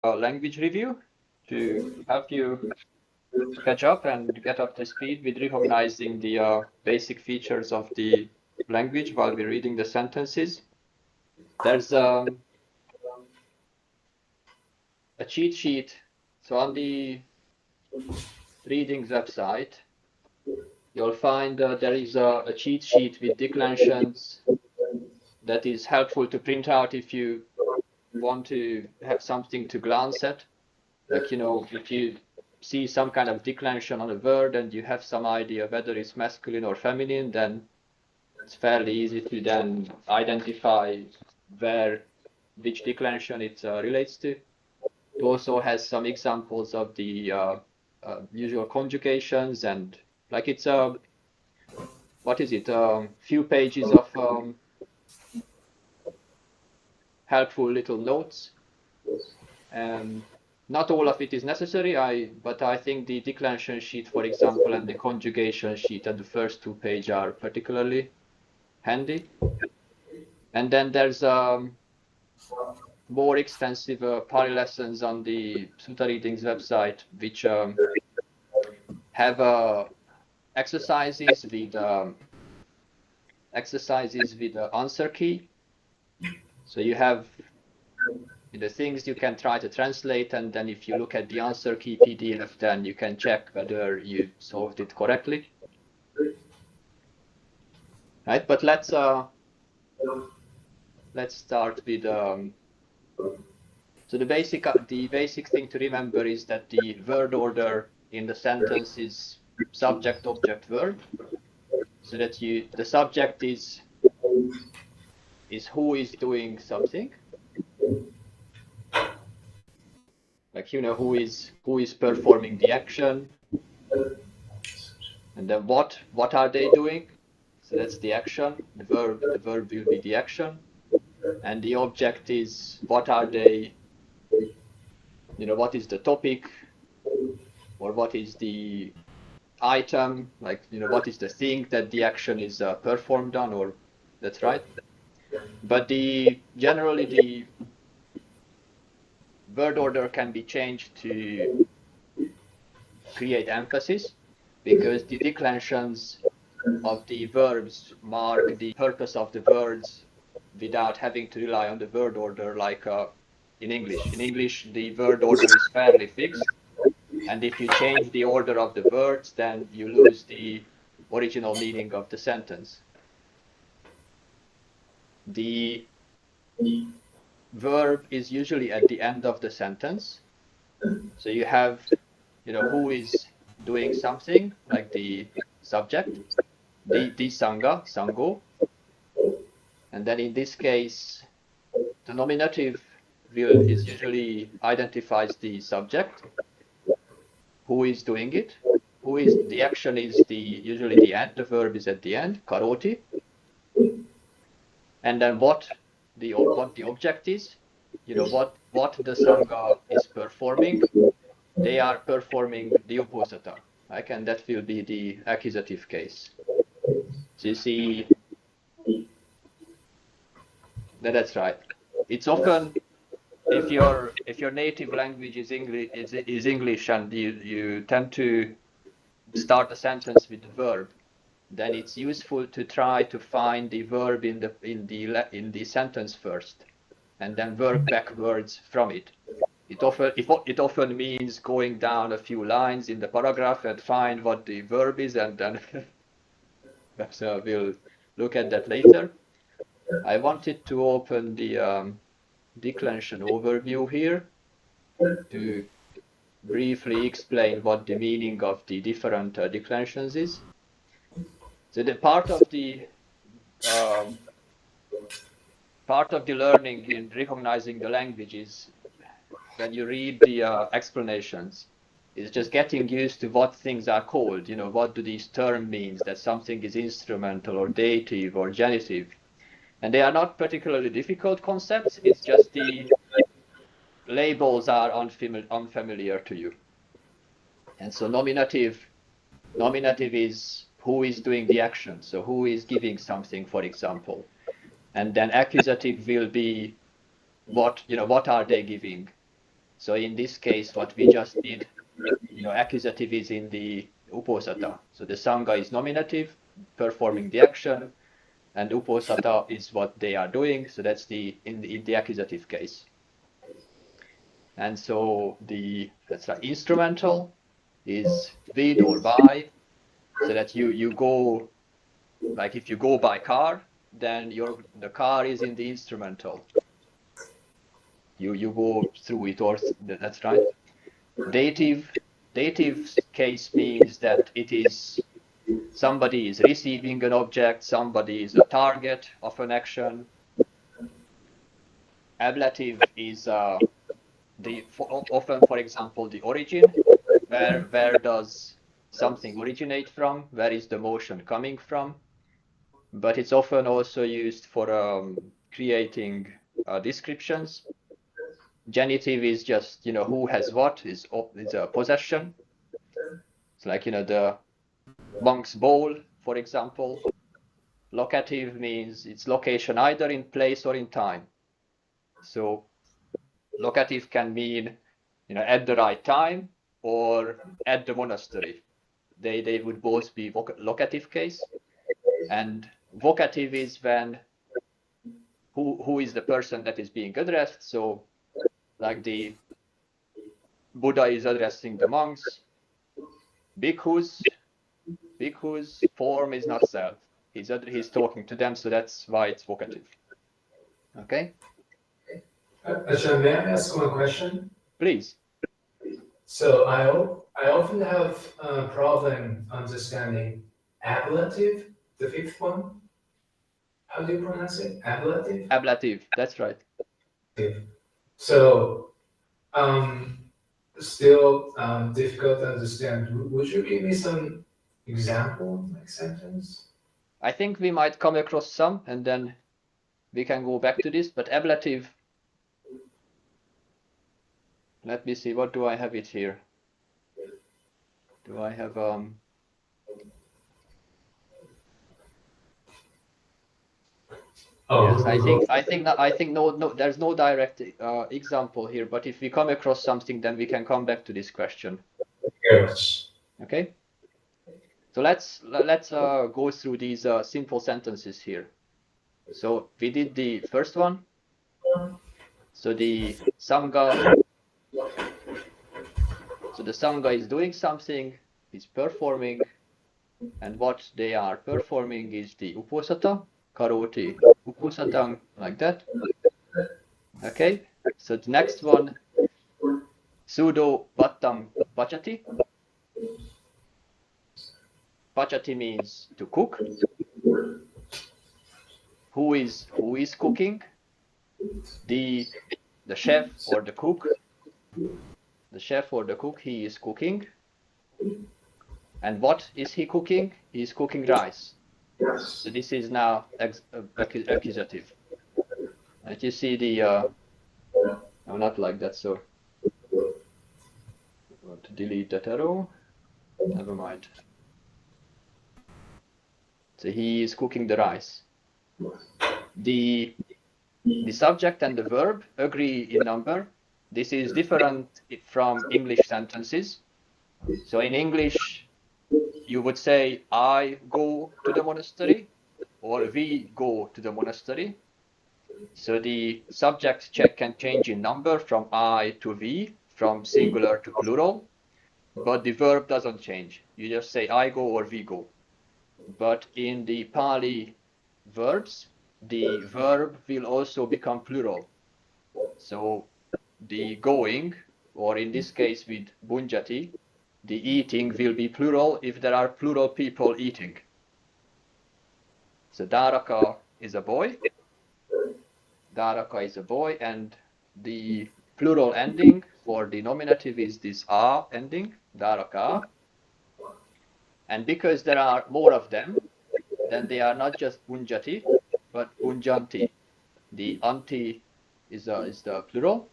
language review to help you catch up and get up to speed with recognizing the basic features of the language while we're reading the sentences. There's a cheat sheet. So on the readings website, you'll find there is a cheat sheet with declensions that is helpful to print out if you want to have something to glance at. Like, if you see some kind of declension on a word and you have some idea whether it's masculine or feminine, then it's fairly easy to then identify which declension it relates to. It also has some examples of the usual conjugations, and like it's what is it? Few pages of helpful little notes. Not all of it is necessary, but I think the declension sheet, for example, and the conjugation sheet at the first 2 pages are particularly handy. And then there's more extensive Pāli lessons on the Sutta Readings website, which have exercises with answer key. So you have the things you can try to translate, and then if you look at the answer key PDF, then you can check whether you solved it correctly. Right, but let's start with so the basic thing to remember is that the word order in the sentence is subject, object, verb, so that the subject is who is doing something, like who is performing the action, and then what are they doing? So that's the action. The verb will be the action, and the object is what are they? What is the topic, or what is the item? Like what is the thing that the action is performed on? Or that's right. But generally the word order can be changed to create emphasis, because the declensions of the verbs mark the purpose of the words without having to rely on the word order like in English. In English, the word order is fairly fixed, and if you change the order of the words, then you lose the original meaning of the sentence. The verb is usually at the end of the sentence. So you have, who is doing something, like the subject, the sangha, sango. And then in this case, the nominative is usually identifies the subject, who is doing it, the action is usually the end, the verb is at the end, karoti. And then what the object is, what the sangha is performing. They are performing the uposatha, right? And that will be the accusative case. So you see, that's right. It's often, if your native language is English and you tend to start a sentence with the verb, then it's useful to try to find the verb in the sentence first, and then work backwards from it. It often means going down a few lines in the paragraph and find what the verb is, and then so we'll look at that later. I wanted to open the declension overview here to briefly explain what the meaning of the different declensions is. So the part of the learning in recognizing the language is when you read the explanations, is just getting used to what things are called. What do these terms mean, that something is instrumental or dative or genitive. And they are not particularly difficult concepts. It's just the labels are unfamiliar to you. And so nominative is who is doing the action. So who is giving something, for example. And then accusative will be what are they giving. So in this case, what we just did, accusative is in the uposatha. So the sangha is nominative, performing the action, and uposatha is what they are doing. So that's in the accusative case. And so that's like instrumental is with or by, so that you go, like if you go by car, then the car is in the instrumental. You go through it, or that's right. Dative case means that it is somebody is receiving an object, somebody is a target of an action. Ablative is often, for example, the origin. Where does something originate from? Where is the motion coming from? But it's often also used for creating descriptions. Genitive is just, who has what, is a possession. It's like, the monk's bowl, for example. Locative means its location either in place or in time. So locative can mean, at the right time or at the monastery. They would both be locative case. And vocative is when who is the person that is being addressed. So like the Buddha is addressing the monks. Bhikkhus form is not self. He's talking to them, so that's why it's vocative. Okay? Ajahn, may I ask one question? Please. So I often have a problem understanding ablative, the fifth one. How do you pronounce it? Ablative? Ablative, that's right. So, still difficult to understand. Would you give me some example, like sentence? I think we might come across some, and then we can go back to this. But ablative, let me see, what do I have it here? Do I have Oh, yes, I think no, there's no direct example here, but if we come across something, then we can come back to this question. yes. Okay. So let's go through these simple sentences here. So we did the first one. So the sangha. So the sangha is doing something, is performing, and what they are performing is the uposatha, karoti upasatang, like that. Okay. So the next one, sudo pattam pachati. Pachati means to cook. Who is cooking? The chef or the cook. The chef or the cook, he is cooking. And what is he cooking? He is cooking rice. So this is now accusative. And you see the no, not like that. So I want to delete that arrow. Never mind. So he is cooking the rice. The subject and the verb agree in number. This is different from English sentences. So in English, you would say, I go to the monastery, or we go to the monastery. So the subject check can change in number from I to we, from singular to plural, but the verb doesn't change. You just say I go or we go. But in the Pāli verbs, the verb will also become plural. So the going, or in this case with bunjati, the eating will be plural if there are plural people eating. So Dharaka is a boy. Dharaka is a boy, and the plural ending for the nominative is this a ending, Dharaka. And because there are more of them, then they are not just bunjati, but bunjanti. The anti is the plural.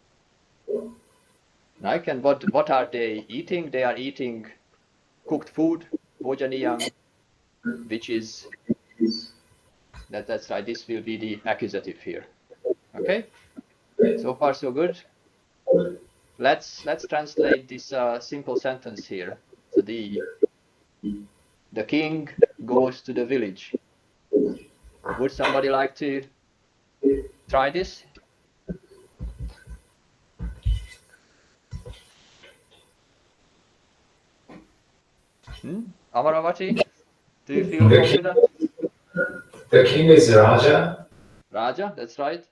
Right? And what are they eating? They are eating cooked food, bhojaniyam, which is that's right. This will be the accusative here. Okay. So far so good. let's translate this simple sentence here. So the king goes to the village. Would somebody like to try this? Amaravati, do you feel confident? The king is Raja. Raja, that's right.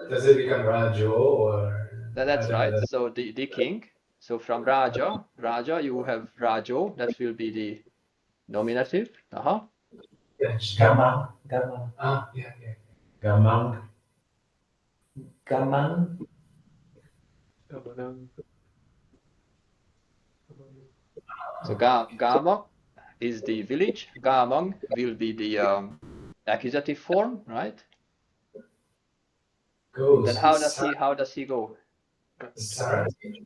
Does it become Rajo or? That's right. So the king. So from Raja, you have Rajo. That will be the nominative. Gamang. Gamang. Yeah. Gamang. Gamang. So Gamang is the village. Gamang will be the accusative form, right? Goes. Then how does he go? Sarati.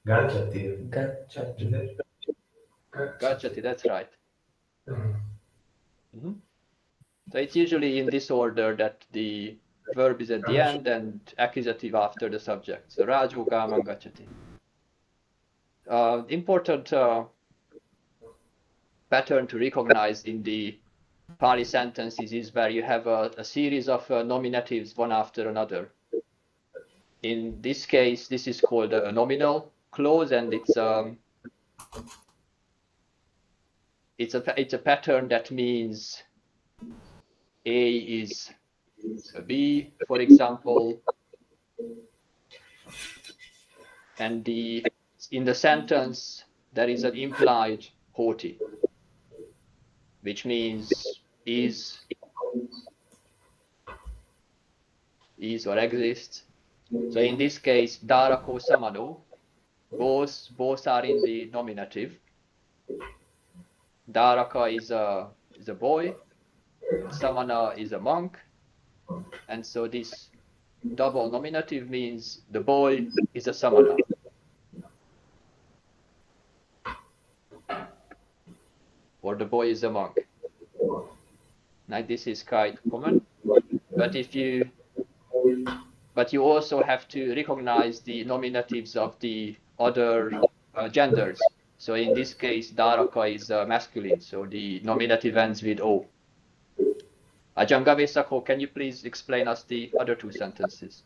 Gachati. Gachati, that's right. So it's usually in this order that the verb is at the end and accusative after the subject. So Raju Gamang Gachati. Important pattern to recognize in the Pāli sentences is where you have a series of nominatives one after another. In this case, this is called a nominal clause, and it's a pattern that means A is B, for example, and in the sentence there is an implied hoti, which means is or exists. So in this case, Darako Samano, both are in the nominative. Daraka is a boy, Samana is a monk, and so this double nominative means the boy is a Samana. Or the boy is a monk. Now this is quite common, but you also have to recognize the nominatives of the other genders. So in this case, Daraka is masculine, so the nominative ends with O. Ajangavesako, can you please explain us the other two sentences?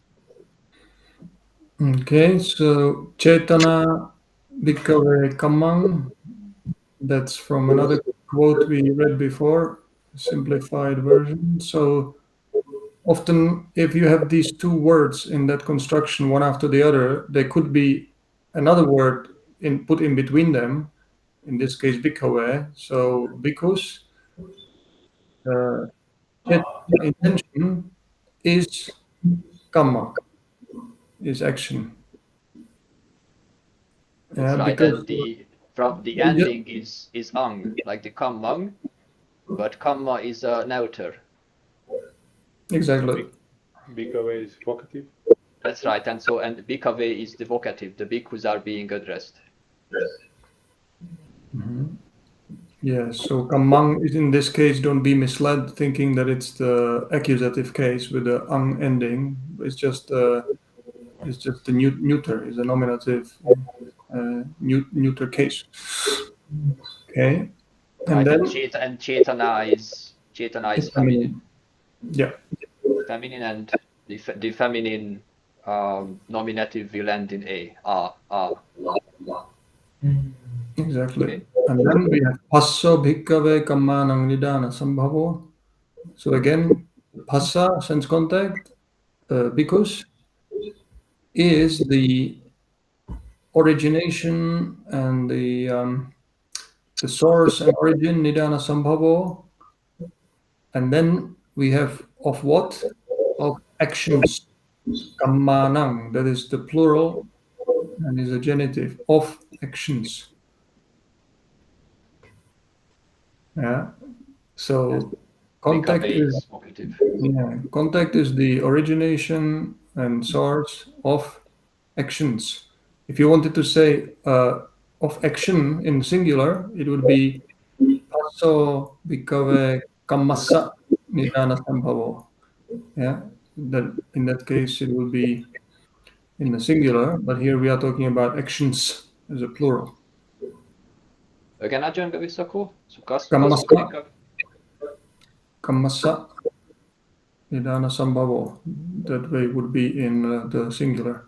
Okay, so Chetana Bhikkhave Kammang, that's from another quote we read before, simplified version. So often if you have these two words in that construction, one after the other, there could be another word put in between them, in this case Bhikkhave, so bhikkhus. Intention is kamma, is action. That's right, and the ending is ang, like the kammang, but kamma is a neuter. Exactly. Bhikkhave is vocative. That's right, and bhikkhave is the vocative. The bhikkhus are being addressed. Yeah, so kammang is in this case, don't be misled thinking that it's the accusative case with the ang ending. It's just the neuter, is a nominative neuter case. Okay. And then Chetana is feminine. Yeah. Feminine, and the feminine nominative will end in a. Exactly. Okay. And then we have Passo Bhikkhave Kammanang Nidana Sambhavo. So again, Passa, sense contact, bhikkhus, is the origination and the source and origin, Nidana Sambhavo. And then we have of what? Of actions. Kammanang, that is the plural and is a genitive of actions. Yeah. So contact is the origination and source of actions. If you wanted to say of action in singular, it would be passo bhikkhave kammassa nidana sambhavo. Yeah. In that case, it would be in the singular, but here we are talking about actions as a plural. Again, Ajahn Gavisako. So Kammasa, kammasa, nidana sambhavo. That way would be in the singular.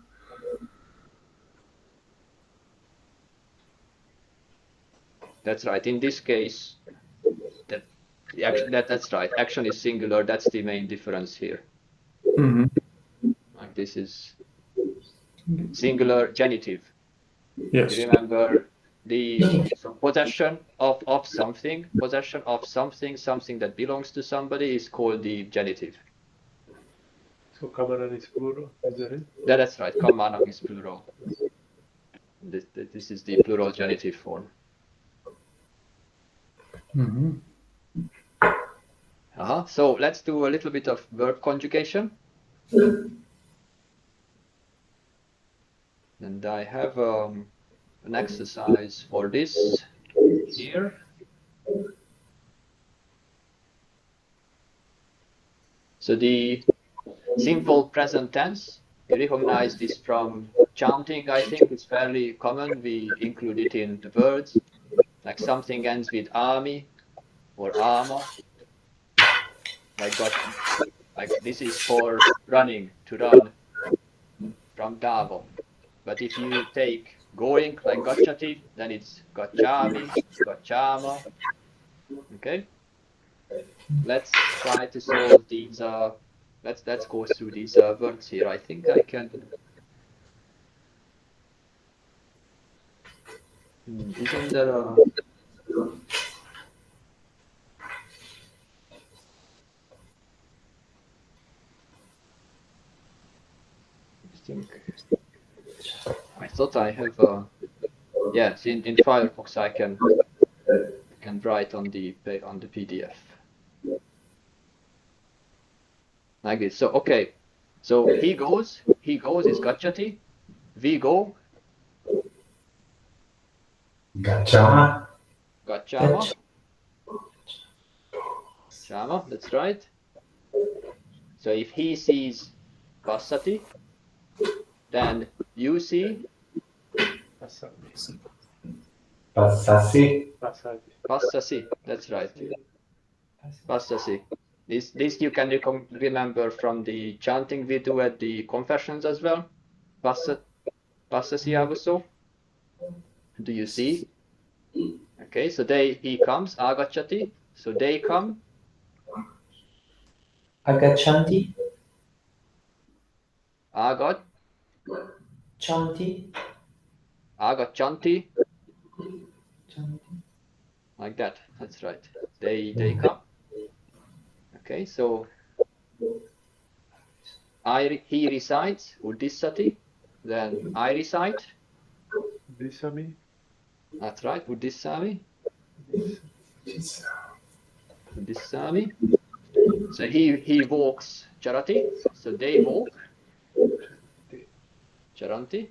That's right. In this case, that's right. Action is singular. That's the main difference here. Mm-hmm. Like this is singular genitive. Yes. You remember so possession of something, something that belongs to somebody is called the genitive. So Kamaran is plural, is that it? That's right. Kammanam is plural. This is the plural genitive form. Mm-hmm. So let's do a little bit of verb conjugation. And I have an exercise for this here. So the simple present tense, you recognize this from chanting, I think it's fairly common. We include it in the words, like something ends with ami or ama. Like this is for running, to run from davo. But if you take going like gacchati, then it's gacchami, gacchama. Okay. Let's try to solve these. Let's go through these words here. I think I can. Isn't there a? I thought I have yes, in Firefox I can write on the PDF like this. So okay, so he goes is gacchati, we go Gacchama. gacchama, that's right. So if he sees passati, then you see Passati. Passasi. Passati. passasi, that's right. Passasi. This you can remember from the chanting we do at the confessions as well. Passasi avuso. Do you see? Okay, so he comes, agacchati. So they come. Agachanti. Agat. Chanti. Agachanti. Like that. That's right. They come. Okay, so he recites uddissati. Then I recite. Disami. That's right. Uddissami. Uddissami. So he walks charati. So they walk. Charanti.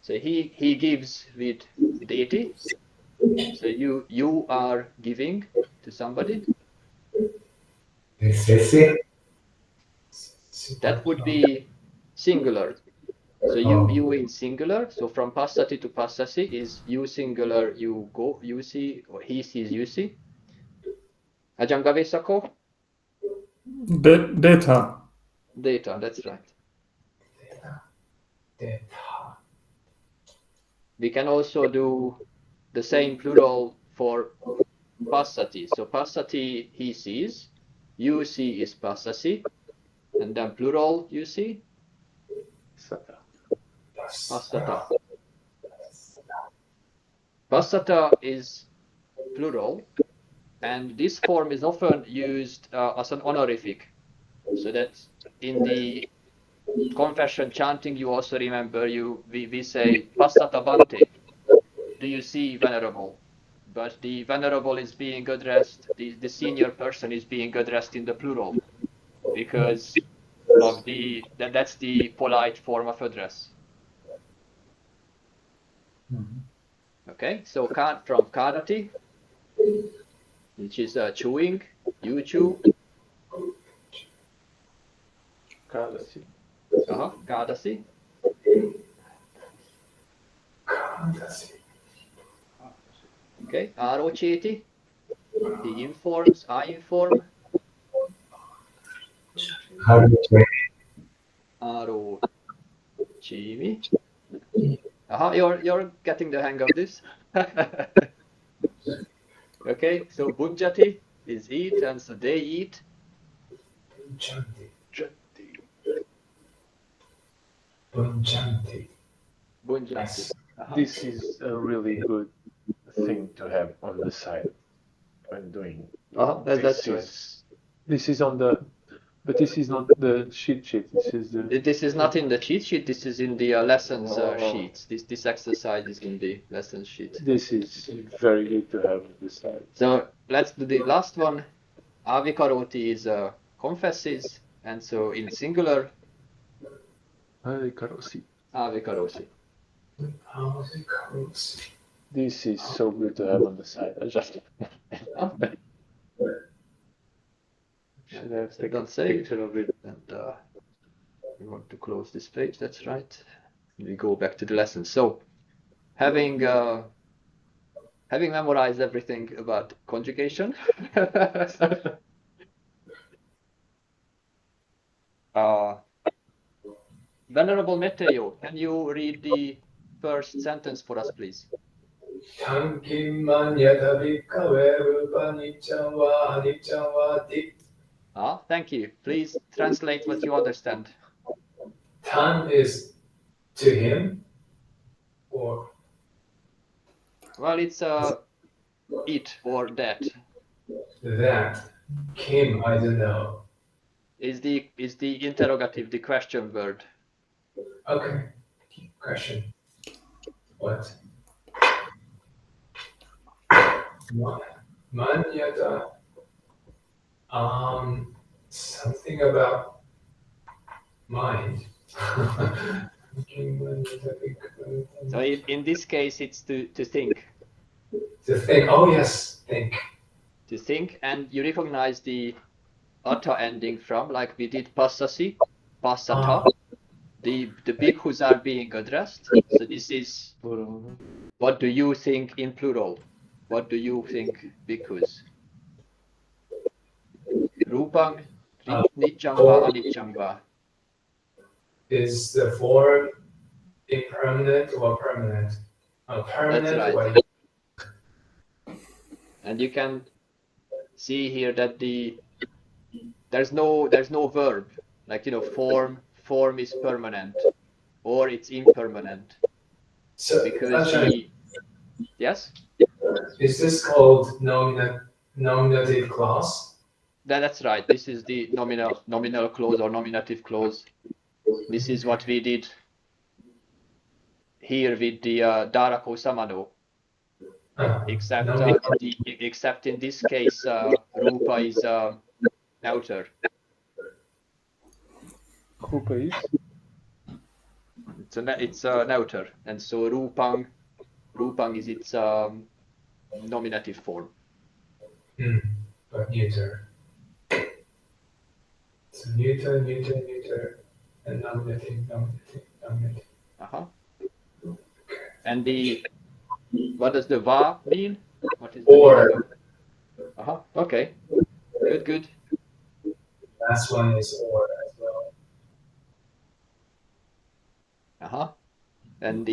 So he gives with deity. So you are giving to somebody. That would be singular. So you in singular. So from passati to passasi is you singular, you go, you see, or he sees, you see. Ajahn Gavisako? Data. Data, that's right. Deta. We can also do the same plural for passati. So passati, he sees. You see is passasi. And then plural, you see? Sata. Passata. Passata is plural. And this form is often used as an honorific. So that in the confession chanting, you also remember we say passata bante. Do you see venerable? But the venerable is being addressed, the senior person is being addressed in the plural because of that's the polite form of address. Okay, so from kadati, which is chewing, you chew. Kadasi. Kadasi. Kadasi. Okay, Aroceti. He informs, I inform. Harutve. Arocimi. You're getting the hang of this. Okay, so Bunjati is eat, and so they eat. Bunjanti. Janti. Bunjanti. Bunjati. This is a really good thing to have on the side when doing. That's right. This is on the, but this is not the cheat sheet. This is not in the cheat sheet. This is in the lessons Oh. sheets. This exercise is in the lesson sheet. This is very good to have on the side. So let's do the last one. Avikaroti is confesses, and so in singular, Avikarosi. Avikarosi. Avikarosi. This is so good to have on the side. I just should have taken a picture of it. And we want to close this page. That's right. We go back to the lesson. So, having memorized everything about conjugation, Venerable Metteo, can you read the first sentence for us, please? Tankim yadavika rupa nityam va anityam va dit. Thank you. Please translate what you understand. Tan is to him, or Well, it's it or that. that. Kim, I don't know. Is the interrogative, the question word. Okay. Question. What? Manyata. Something about mind. So in this case, it's to think. To think. Oh yes, think. To think, and you recognize the ata ending from, like we did passasi, passata. The bhikkhus are being addressed. So this is, what do you think in plural? What do you think, bhikkhus? Rupang, nityam va anityam va. Is the form impermanent or permanent? Permanent. That's right. Or And you can see here that there's no verb, like, form is permanent or it's impermanent. so, Because yes? Is this called nominative clause? That's right. This is the nominal clause or nominative clause. This is what we did here with the Darako Samano. Except in this case, Rupa is outer. Rupa is? It's an outer, and so Rupang is its nominative form. But neuter. So neuter, and nominative. And what does the va mean? What is Or. Okay. Good. Last one is or as well. And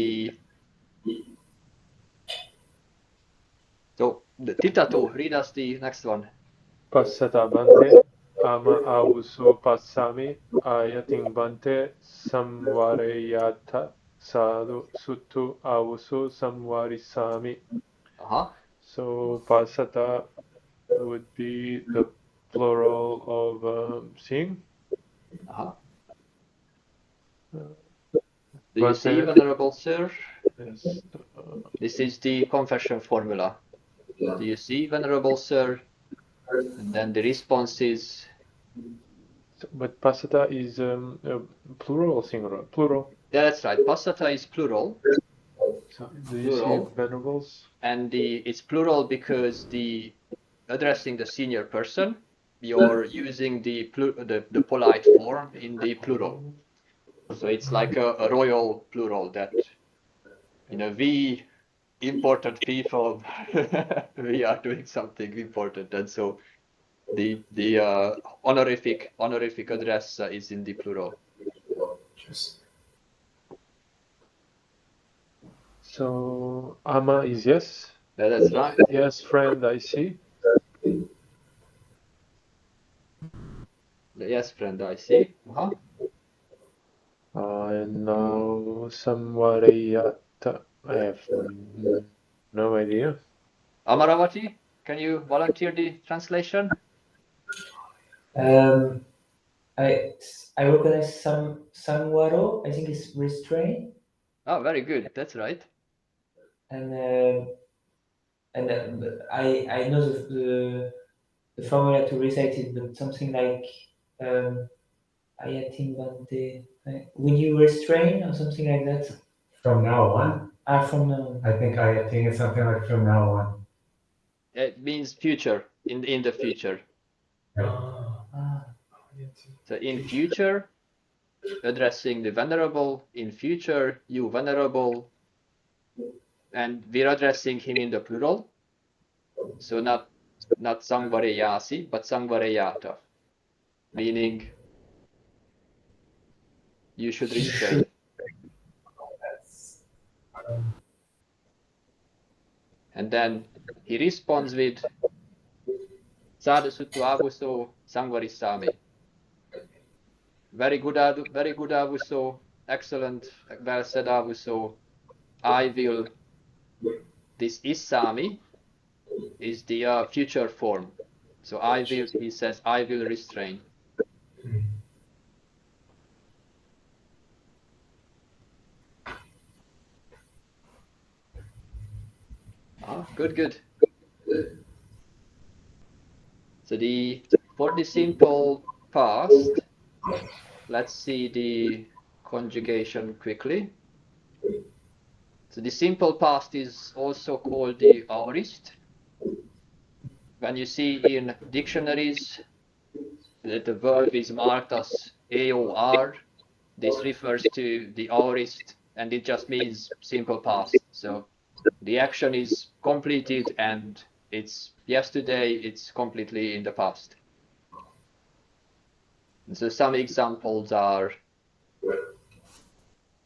so the Titato, read us the next one. Passata bante, ama avuso passami, ayating bante, samvareyata sadhu suttu avuso samvarisami. So passata would be the plural of seeing. Do you see, Venerable Sir? Yes. This is the confession formula. Do you see, Venerable Sir? And then the response is... But passata is plural or singular? Plural. Yeah, that's right. Passata is plural. So do you see venerables? And it's plural because addressing the senior person, you're using the polite form in the plural. So it's like a royal plural that, we important people, we are doing something important, and so the honorific address is in the plural. Just So ama is yes. That's right. Yes, friend, I see. Yes, friend, I see. And now samvareyata. I have no idea. Amaravati, can you volunteer the translation? I recognize some samwaro. I think it's restraint, Oh, very good. That's right. and I know the formula to recite it, but something like ayatim bante. Will you restrain or something like that? From now on, From now. I think it's something like from now on. It means future, in the future. So in future, addressing the venerable, in future, you venerable, and we're addressing him in the plural. So not sangvareyasi, but sangvareyata, meaning you should restrain. And then he responds with Sadhu Suttu Avuso Sangvarisami. Very good Avuso, excellent, well said Avuso. I will, this Isami is the future form. So I will, he says, I will restrain. Good. So for the simple past, let's see the conjugation quickly. So the simple past is also called the aorist. When you see in dictionaries that the verb is marked as AOR, this refers to the aorist, and it just means simple past. So the action is completed and it's yesterday, it's completely in the past. And so some examples are,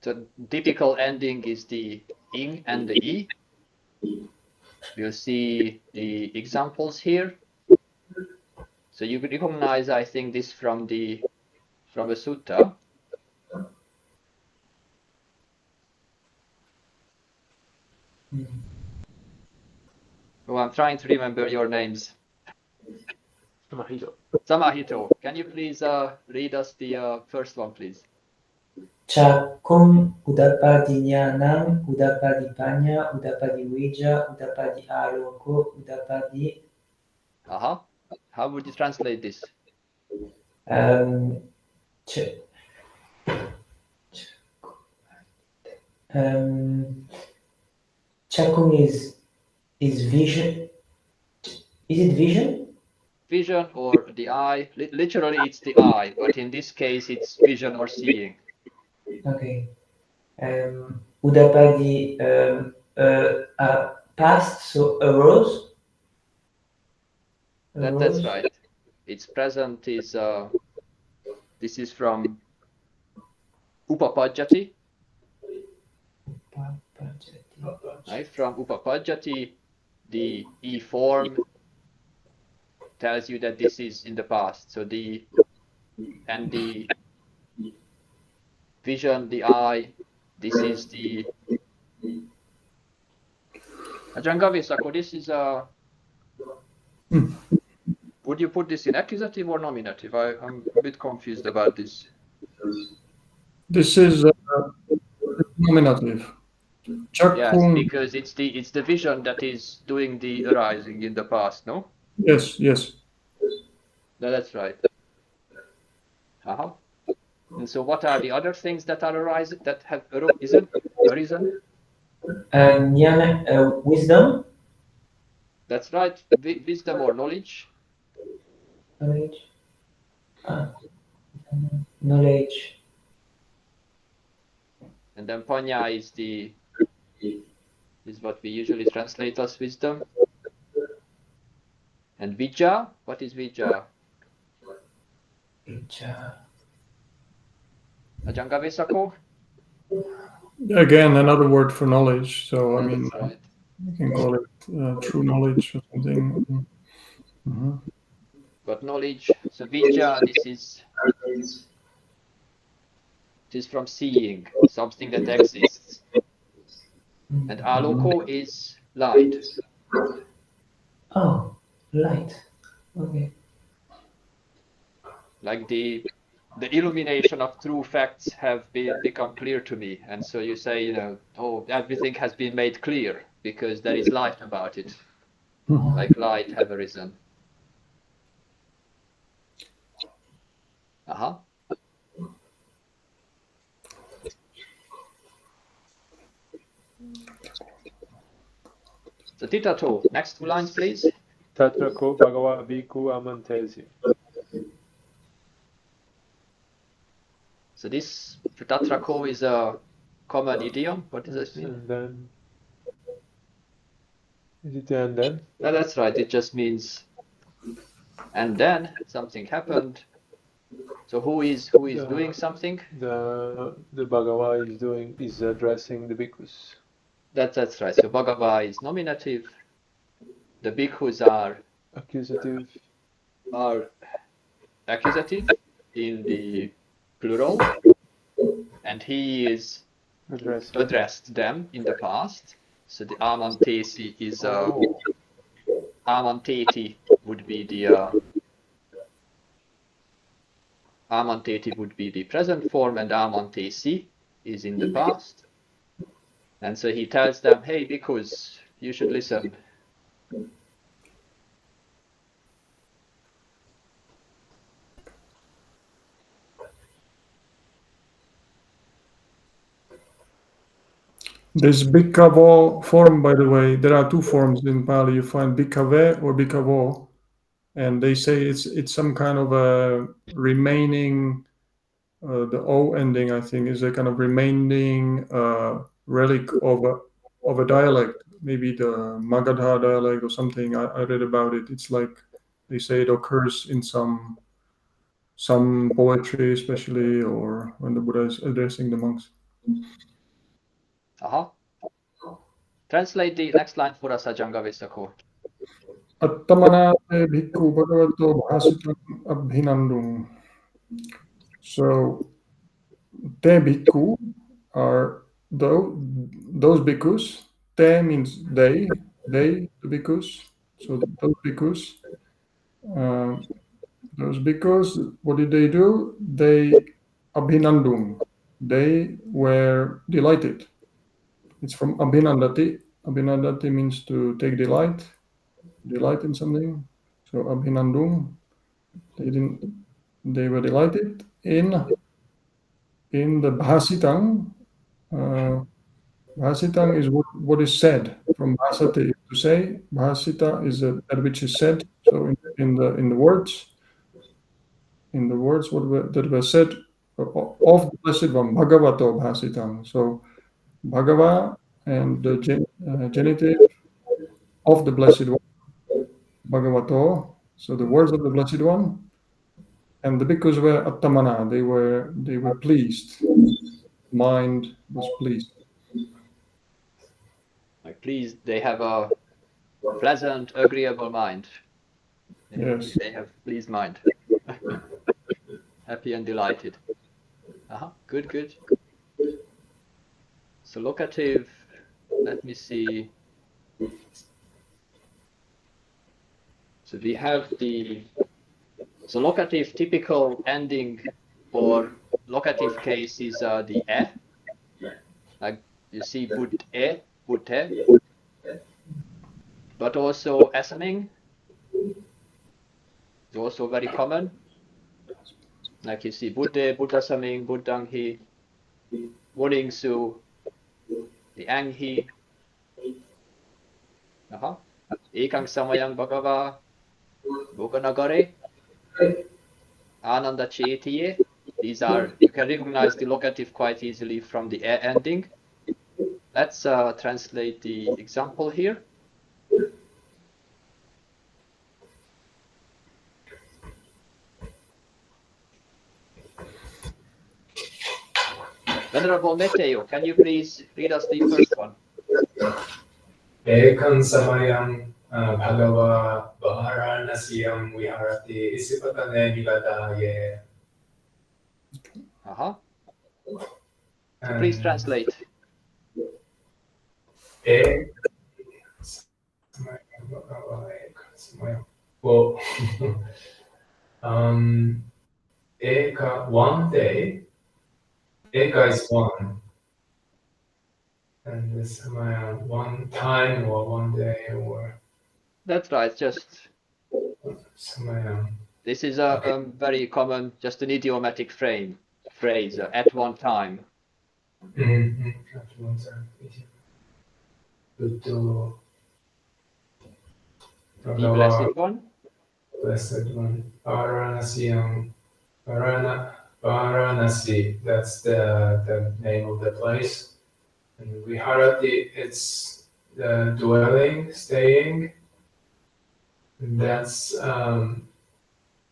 the typical ending is the ing and the e. We'll see the examples here. So you recognize, I think, this from a sutta. Oh, I'm trying to remember your names. Samahito, can you please read us the first one, please? Chakum Udapadiñanam, Udapadipanya, Udapadiwija, Udapadi Aloko, Udapadi. How would you translate this? Chakum is vision. Is it vision? Vision or the eye. Literally, it's the eye, but in this case, it's vision or seeing. Okay. Udapadi past, so arose. That's right. Its present is this is from Upapajjati. Right? From Upapajjati, the E form tells you that this is in the past. So the vision, the eye, this is the Ajangavisako, this is would you put this in accusative or nominative? I'm a bit confused about this. This is nominative. Yes, because it's the vision that is doing the arising in the past, no? Yes. No, that's right. And so what are the other things that are arising, that have arisen? Wisdom. That's right, wisdom or knowledge. Knowledge. Ah, knowledge. And then panya is what we usually translate as wisdom. And vijja, what is vijja? Ajangavesako? Again, another word for knowledge. So I mean, That's right. you can call it true knowledge or something. Mhm. But knowledge, so vijja, this is from seeing something that exists. And aloko is light. Oh, light. Okay. Like the illumination of true facts have become clear to me. And so you say, you know, oh, everything has been made clear because there is light about it. Like light have arisen. Uh-huh. So Titato, next 2 lines, please. Tatra ko bhagava bhikkhu amantesi. So this Tatrako is a common idiom. What does it mean? And then, is it and then? No, that's right. It just means, and then something happened. So who is doing something? The Bhagava is addressing the bhikkhus. That's right. So Bhagava is nominative. The bhikkhus are Accusative. Accusative in the plural, and he is addressed them in the past. So the amantesi is amanteti would be the amanteti would be the present form, and amantesi is in the past. And so he tells them, hey, bhikkhus, you should listen. This bhikkhavo form, by the way, there are 2 forms in Pali. You find bhikkhave or bhikkhavo, and they say it's some kind of a remaining. The O ending, I think, is a kind of remaining relic of a dialect, maybe the Magadha dialect or something. I read about it. It's like they say it occurs in some poetry, especially, or when the Buddha is addressing the monks. Translate the next line for us, Ajangavesako. Attamana te bhikkhu bhagavato bhasitam abhinandung. So, te bhikkhu are those bhikkhus. Te means they, the bhikkhus. So those bhikkhus, what did they do? They abhinandung. They were delighted. It's from abhinandati. Abhinandati means to take delight in something. So abhinandung. They were delighted in the bhasitang. Bhasitang is what is said. From bhasate is to say. Bhasita is that which is said. So in the words, that were said of the Blessed One, Bhagavato Bhasitang. So Bhagava and the genitive of the Blessed One, Bhagavato. So the words of the Blessed One, and the bhikkhus were attamana. They were pleased. Mind was pleased. Like pleased, they have a pleasant, agreeable mind. Yes. They have pleased mind. Happy and delighted. Good. So locative, let me see. So we have so locative typical ending for locative case is the e. Like you see buddhe, but also assuming is also very common. Like you see buddhe, buddhasaming, buddhanghi, woningsu, the anghi. Ekang samayang bhagava, boganagare. Ananda Chetiye. These are, you can recognize the locative quite easily from the A ending. Let's translate the example here. Venerable Meteo, can you please read us the first one? Ekam samayam bhagava varanasiyam viharati isipatane nivadaye. So please translate. Well, eka, one day. Eka is one. And this one time or one day or. That's right, just. Samayam. This is a very common, just an idiomatic phrase, at one time. Mm-hmm. At one time. The blessed one. Blessed one. Varanasi. That's the name of the place. And Viharati, it's the dwelling, staying. And that's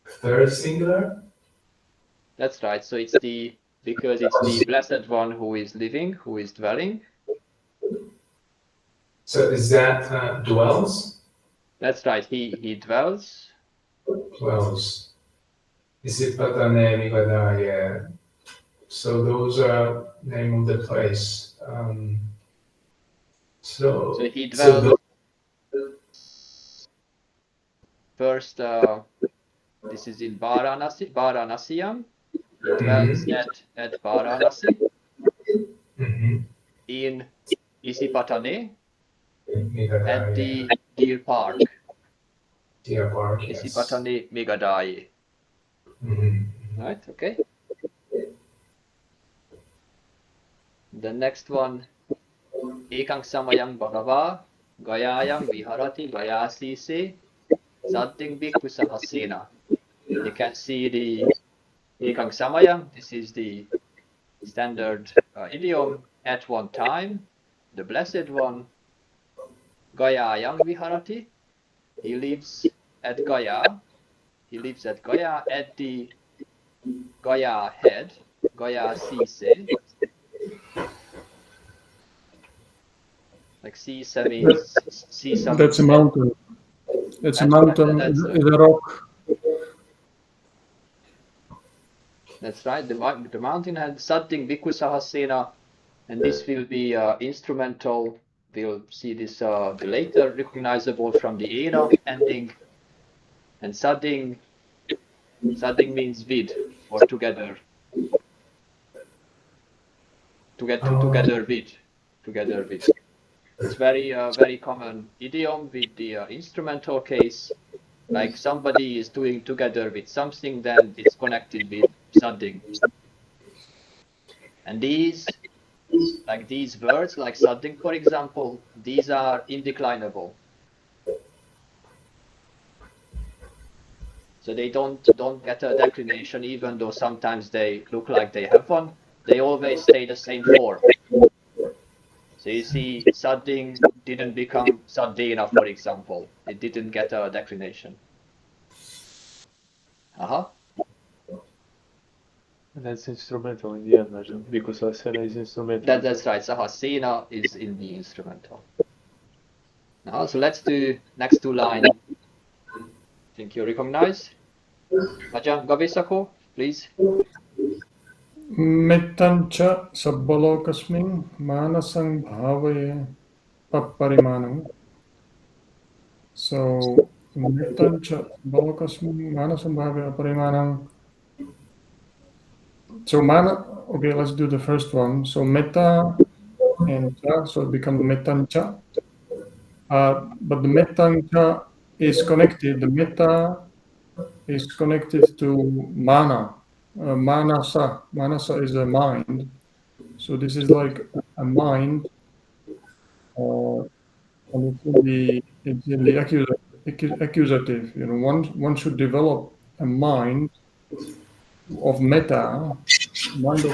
third singular. That's right. So it's because it's the blessed one who is living, who is dwelling. So is that dwells? That's right. He dwells. Dwells. Isipatane Migadaye. So those are name of the place. So he dwells. First, this is in Varanasiyam. He dwells at Varanasi. In Isipatane. At the Deer Park. Deer Park, yes. Isipatane Megadaye. Right, okay. The next one, Ekang Samayang Bhagava, Gayayang Viharati Gayasi se Sadding Bhikkhu Sahasena. You can see the Ekang Samayang, this is the standard idiom, at one time, the blessed one. Gayayang Viharati, he lives at Gaya. He lives at Gaya, at the Gaya head, Gaya Sise. Like Sisa means Sisa. That's a mountain. It's a mountain, it's a rock. That's right. The mountain had Sadding Bhikkhu Sahasena, and this will be instrumental. We'll see this later, recognizable from the Era ending. And Sadding means with or together. Together with. It's very common idiom with the instrumental case. Like somebody is doing together with something, then it's connected with Sadding. And these words, like Sadding, for example, these are indeclinable. So they don't get a declination, even though sometimes they look like they have one. They always stay the same form. So you see, Sadding didn't become Saddena, for example. It didn't get a declination. That's instrumental in the end, Rajan, because Sahasena is instrumental. That's right. Sahasena is in the instrumental. So let's do next two lines. I think you recognize. Ajahn Gavisako, please. Mittancha sabbalokasmin manasang bhavaye papparimanam. So mittancha sabbalokasmin manasang bhavaye papparimanam. So okay, let's do the first one. So metta and cha, so it becomes mettancha. But the mettancha is connected. The metta is connected to mana. Manasa is a mind. So this is like a mind. And it's in the accusative. You know, one should develop a mind of metta, mind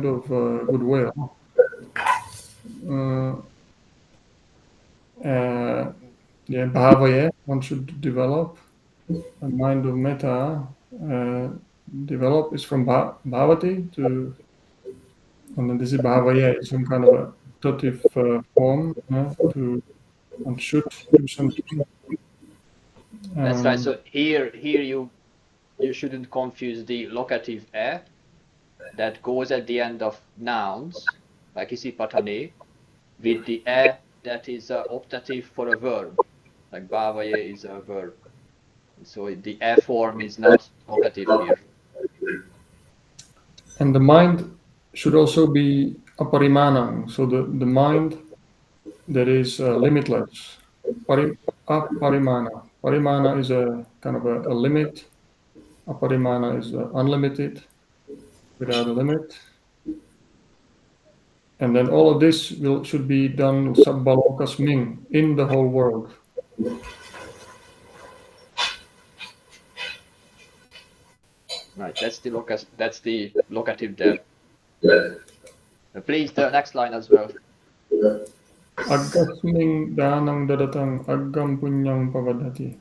of goodwill. Bhavaya, one should develop. A mind of metta develop is from bhavati to, and then this is bhavaya, is some kind of a dative form to, one should do something. That's right. So here you shouldn't confuse the locative e that goes at the end of nouns, like isipatane, with the e that is optative for a verb, like bhavaya is a verb. So the e form is not locative here. And the mind should also be aparimanam, so the mind that is limitless. Aparimana. Parimana is a kind of a limit. Aparimana is unlimited, without a limit. And then all of this should be done sabbalokasming, in the whole world. Right, that's the locative there. Please, the next line as well. Aggasming danang dadatang aggam punyang pavadhati.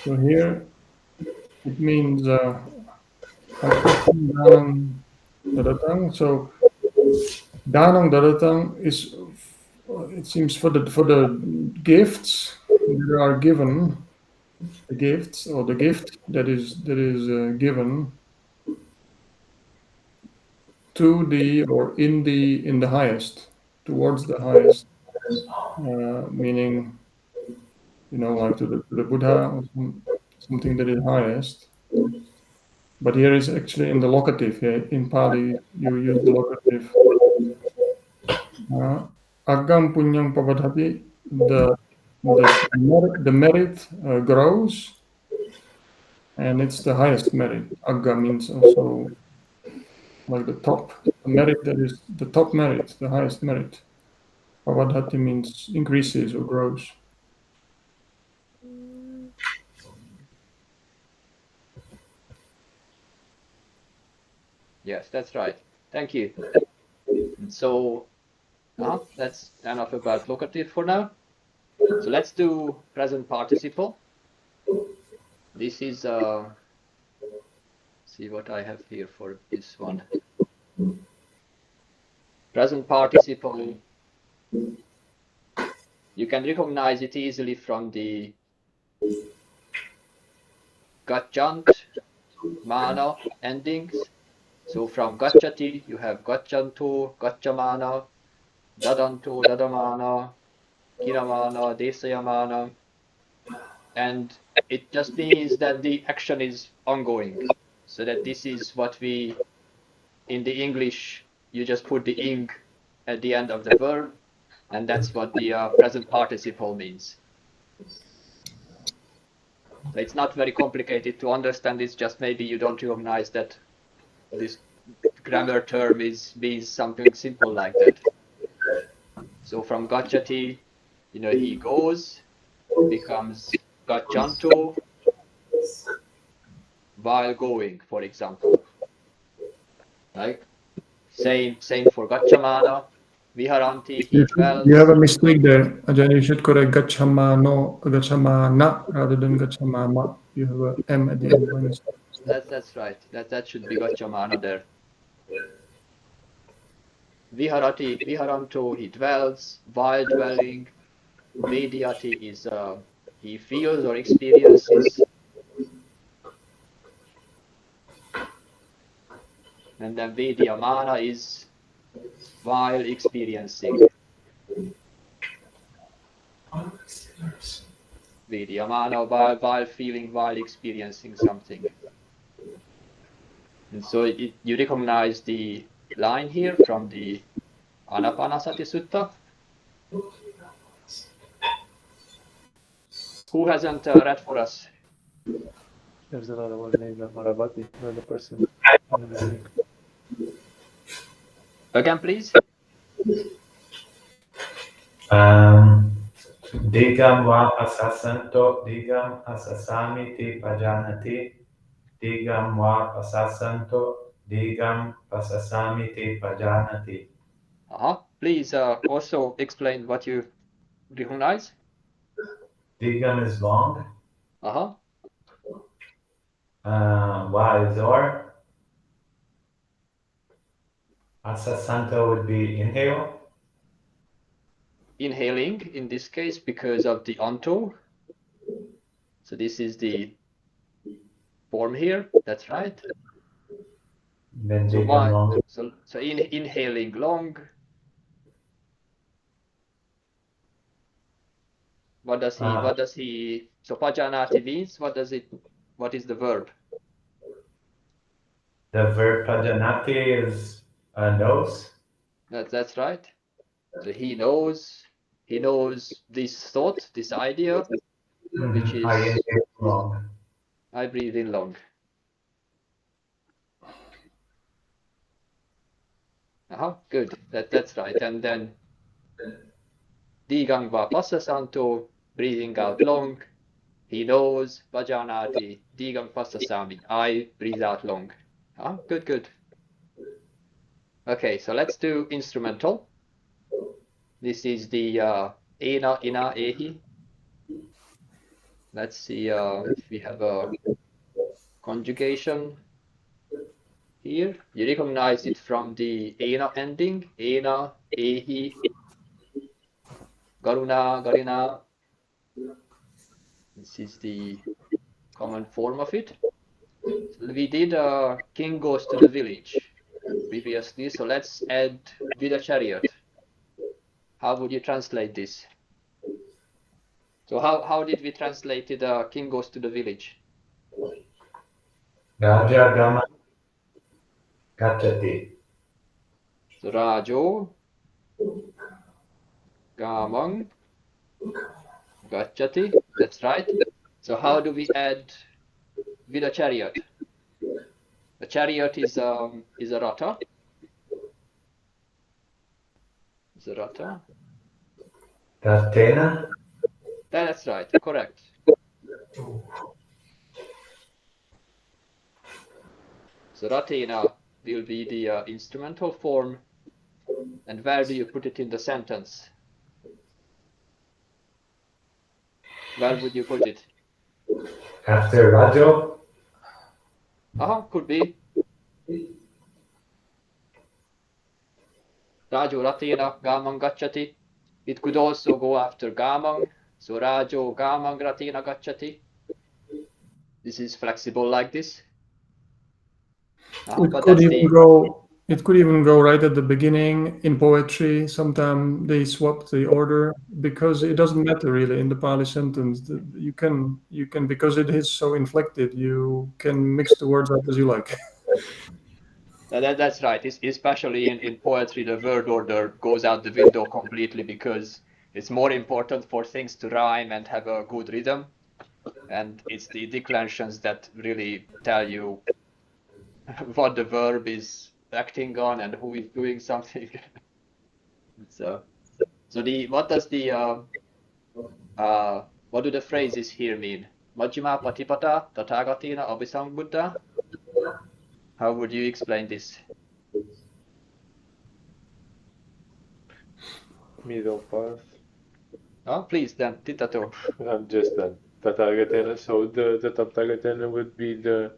So here it means aggasming danang dadatang. So danang dadatang is, it seems, for the gifts that are given, the gifts or the gift that is given to the or in the highest, towards the highest, meaning, like to the Buddha or something that is highest. But here is actually in the locative. Here in Pāli, you use the locative. Agam punyang pavadhati. The merit grows, and it's the highest merit. Agga means also like the top, the merit that is the top merit, the highest merit. Pavadhati means increases or grows. Yes, that's right. Thank you. So that's enough about locative for now. So let's do present participle. This is see what I have here for this one. Present participle. You can recognize it easily from the gacchant, mana endings. So from gacchati, you have gacchanto, gacchamana, dadanto, dadamana, kiramana, desayamana. And it just means that the action is ongoing. So that this is what we, in the English, you just put the ing at the end of the verb, and that's what the present participle means. So it's not very complicated to understand. It's just maybe you don't recognize that this grammar term means something simple like that. So from gacchati, he goes, becomes gacchanto while going, for example. Like same for gacchamana, viharanti, he dwells. You have a mistake there, Ajahn. You should correct gachamano, gachamana rather than gachamama. You have a M at the end by mistake. That's right. That should be gachamana there. Viharati, viharanto, he dwells, while dwelling. Vedyati is he feels or experiences. And then Vedyamana is while experiencing. Vedyamana while feeling, while experiencing something. And so you recognize the line here from the Anapanasati Sutta. Who hasn't read for us? There's another one named Maravati, another person. Again, please. Digam va asasanto, digam asasami te pajanati. Digam va asasanto, digam pasasami te pajanati. Please also explain what you recognize. Digam is long. Uh-huh. Va is or. Asasanto would be inhale. Inhaling in this case because of the onto. So this is the form here. That's right. Then So digam why? long. So inhaling long. What does he? So pajanati means what does it? What is the verb? The verb pajanati is knows. That's right. So he knows this thought, this idea, which is I inhale long. I breathe in long. Good. That's right. And then digang va passasanto, breathing out long. He knows pajanati, digang passasami. I breathe out long. Good. Okay, so let's do instrumental. This is the ena, ina, ehi. Let's see if we have a conjugation here. You recognize it from the ena ending. Ena, ehi, garuna, garina. This is the common form of it. So we did king goes to the village previously. So let's add with a chariot. How would you translate this? So how did we translate it? King goes to the village. Raja gama gachati. So Rajo Gamang Gachati. That's right. So how do we add with a chariot? The chariot is a rata. Is a rata. Ratena. That's right. Correct. So ratena will be the instrumental form. And where do you put it in the sentence? Where would you put it? After Rajo. Could be. Rajo ratena gamang gachati. It could also go after gamang. So Rajo gamang ratena gachati. This is flexible like this. It could even go right at the beginning in poetry. Sometimes they swap the order because it doesn't matter really in the Pāli sentence. You can because it is so inflected, you can mix the words up as you like. That's right. Especially in poetry, the word order goes out the window completely because it's more important for things to rhyme and have a good rhythm. And it's the declensions that really tell you what the verb is acting on and who is doing something. So what do the phrases here mean? Majjhima patipata tathagatina abhisambuddha. How would you explain this? Middle path. Please then, Titato. I'm just done. Tathagatena. So the Tathagatena would be the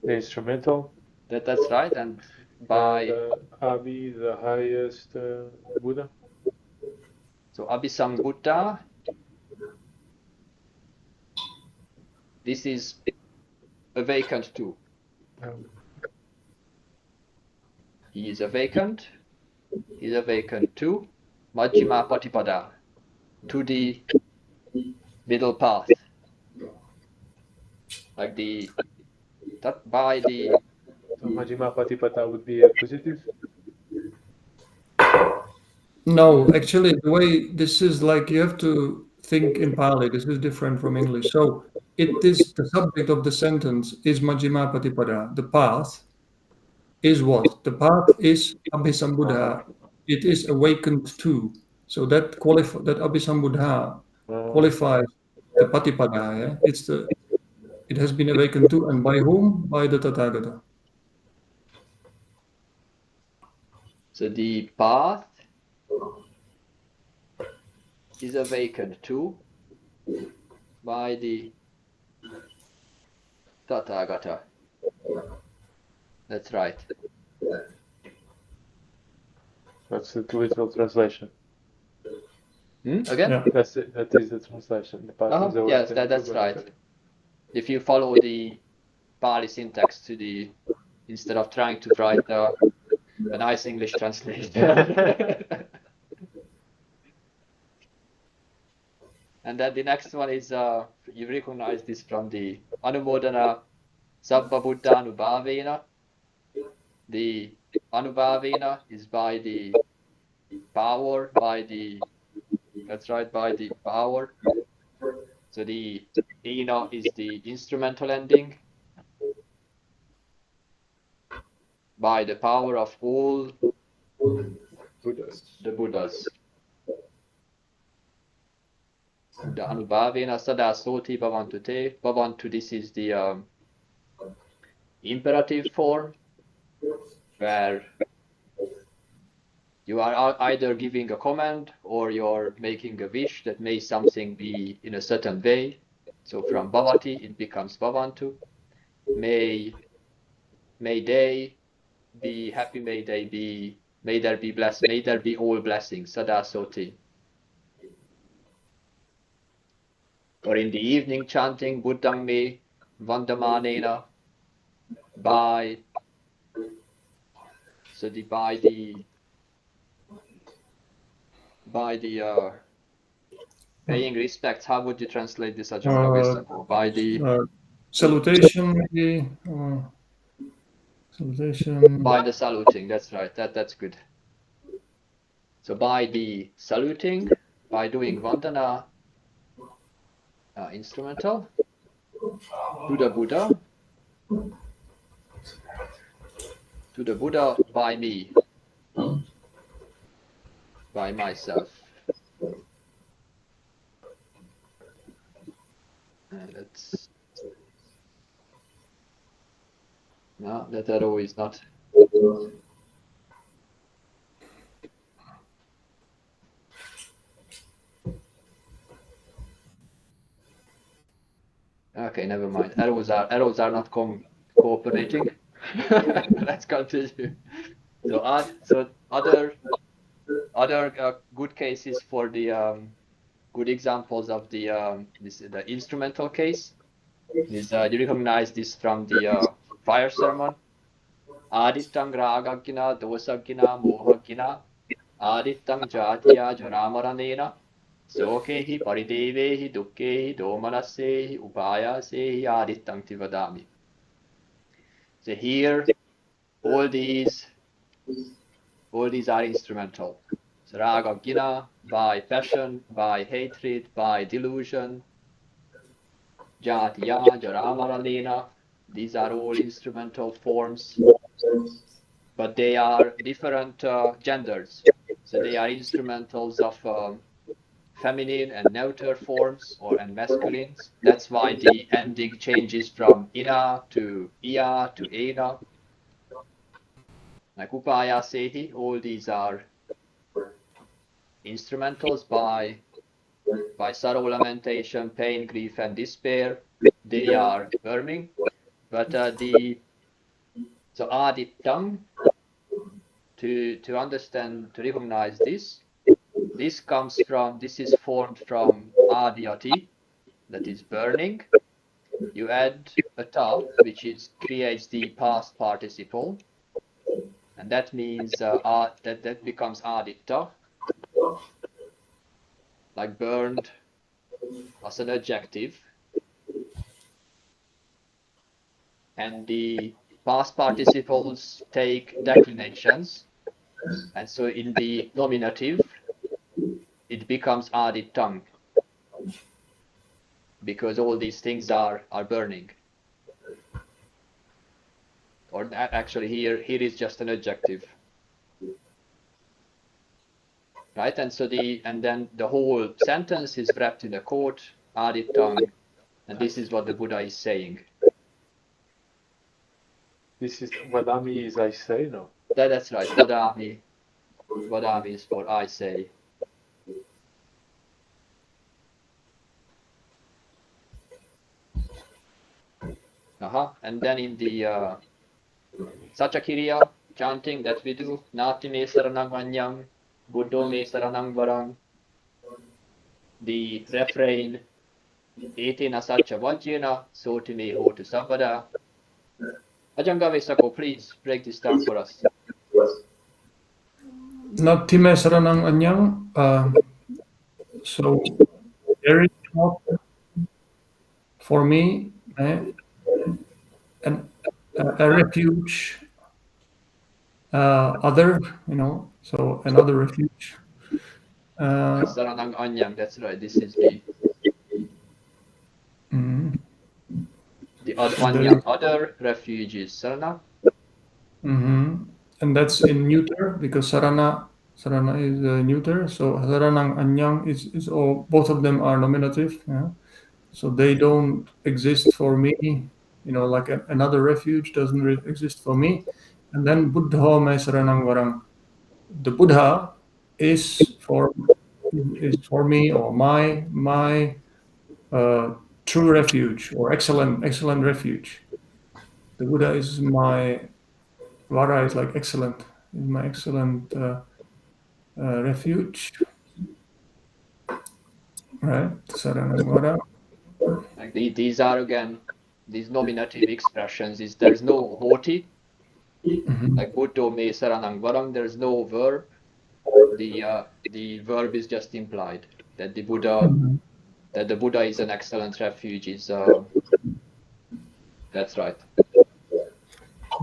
instrumental. That's right. And by Abhi, the highest Buddha. So Abhisambuddha, this is awakened too. He is awakened. He's awakened to Majjhima Patipada, to the middle path. Like by the. So Majjhima Patipata would be accusative? No, actually, the way this is like you have to think in Pali. This is different from English. So it is the subject of the sentence is Majjhima Patipada. The path is what? The path is Abhisambuddha. It is awakened to. So that Abhisambuddha qualifies the Patipada. Yeah? It has been awakened to, and by whom? By the Tathagata. So the path is awakened to by the Tathagata. That's right. That's the literal translation. Again? Yeah. That is the translation. The path is Yes, awakened that's to right. Bhagavad. If you follow the Pāli syntax instead of trying to write a nice English translation. And then the next one is, you recognize this from the Anumodana Sabba Buddha Anubhavena. The Anubhavena is by the power, that's right, by the power. So the Ena is the instrumental ending. By the power of all the Buddhas. Buddha Anubhavena Sada Soti Bhavantu Te. Bhavantu, this is the imperative form, where you are either giving a command or you're making a wish that may something be in a certain way. So from Bhavati it becomes Bhavantu. May they be happy, may there be blessed, may there be all blessings, Sada Soti. Or in the evening chanting Buddhang me Vandamanena by paying respects. How would you translate this, Ajahn Ravisako? By the Salutation, maybe. Salutation. by the saluting, that's right. That's good. So by the saluting, by doing Vandana instrumental to the Buddha by me, by myself. That's no, that arrow is not. Okay, never mind. Arrows are not cooperating. Let's continue. So other good cases for the good examples of the instrumental case is you recognize this from the fire sermon. Adittang ragagina dosagina mohagina adittang jatiya jaramaranena sokehi paridevehi dukkehi domanasehi upayasehi adittang tivadami. So here all these are instrumental. So raga gina, by passion, by hatred, by delusion. Jatiya, Jaramaranena, these are all instrumental forms, but they are different genders. So they are instrumentals of feminine and neuter forms and masculines. That's why the ending changes from ina to iya to ena. Like upaya sehi, all these are instrumentals by sorrow, lamentation, pain, grief, and despair. They are burning, but so adittam, to understand, to recognize this is formed from adiyati, that is burning. You add a ta, which creates the past participle, and that means that becomes aditta, like burned as an adjective, and the past participles take declinations, and so in the nominative it becomes adittam, because all these things are burning. Or actually here is just an adjective. right? And so then the whole sentence is wrapped in a quote, aditang, and this is what the Buddha is saying. This is vadami is I say, no? That's right. Vadami. Vadami is for I say. And then in the Sacha chanting that we do, Nati me saranang anyang, Buddho me saranang varang, the refrain, Etena Sacha Vajjena, Soti me hotu sabada. Ajahn Gavesako, please break this down for us. Natime saranang anyang. So there is not for me a refuge, other, so another refuge. Saranang anyang, that's right. This is the other anyang, other refuge is sarana. And that's in neuter because sarana is neuter. So saranang anyang is all. Both of them are nominative. Yeah? So they don't exist for me. Like another refuge doesn't exist for me. And then Buddha me saranang varang. The Buddha is for me or my true refuge or excellent refuge. The Buddha is my Vara is like excellent. Is my excellent refuge. Right? Saranang Vara. Like these are again these nominative expressions. There's no hoti. Like Buddho me saranang varang, there's no verb. The verb is just implied that the Buddha is an excellent refuge. That's right.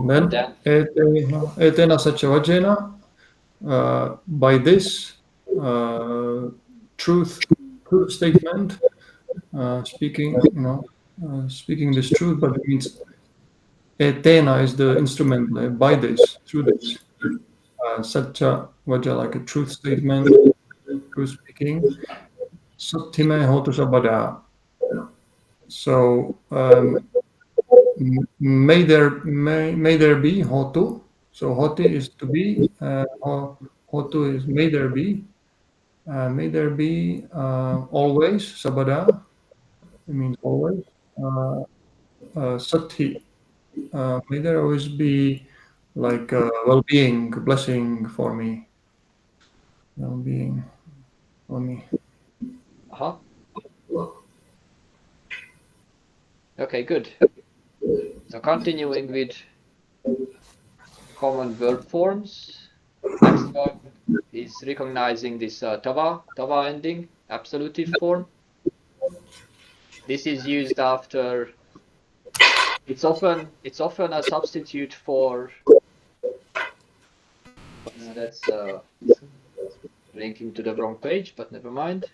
Then etena sachavajena, by this truth statement, speaking this truth, but it means etena is the instrument, by this, through this. Satcha vaja, like a truth statement, truth speaking. Sattime hotu sabada. So may there be hotu. So hoti is to be. Hotu is may there be. May there be always sabada. It means always. Sati. May there always be like well-being, blessing for me. Well-being for me. Okay, good. So continuing with common verb forms. Next one is recognizing this tava ending, absolutive form. This is used after. It's often a substitute for. That's linking to the wrong page, but never mind.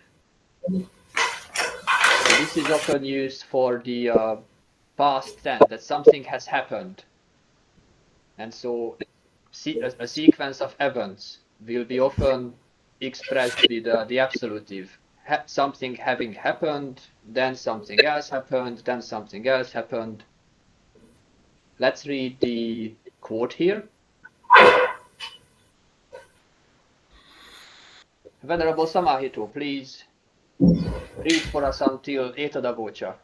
So this is often used for the past tense, that something has happened. And so a sequence of events will be often expressed with the absolutive. Something having happened, then something else happened, then something else happened. Let's read the quote here. Venerable Samahito, please read for us until Etadavocha.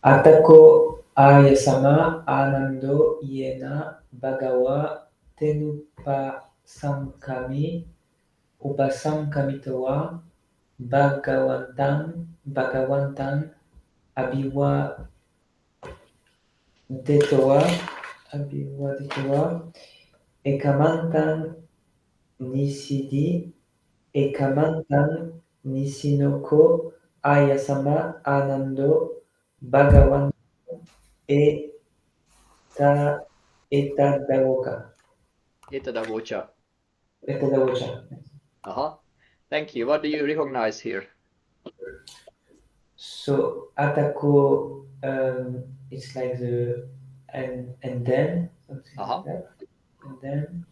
Atako ayasama anando yena bhagawa tenupasamkami upasamkamitawa bhagawantan abiwadetowa ekamantan nisinoko ayasama anando bhagawan etadavocha. Thank you. What do you recognize here? So atako, it's like the and then something like that, and then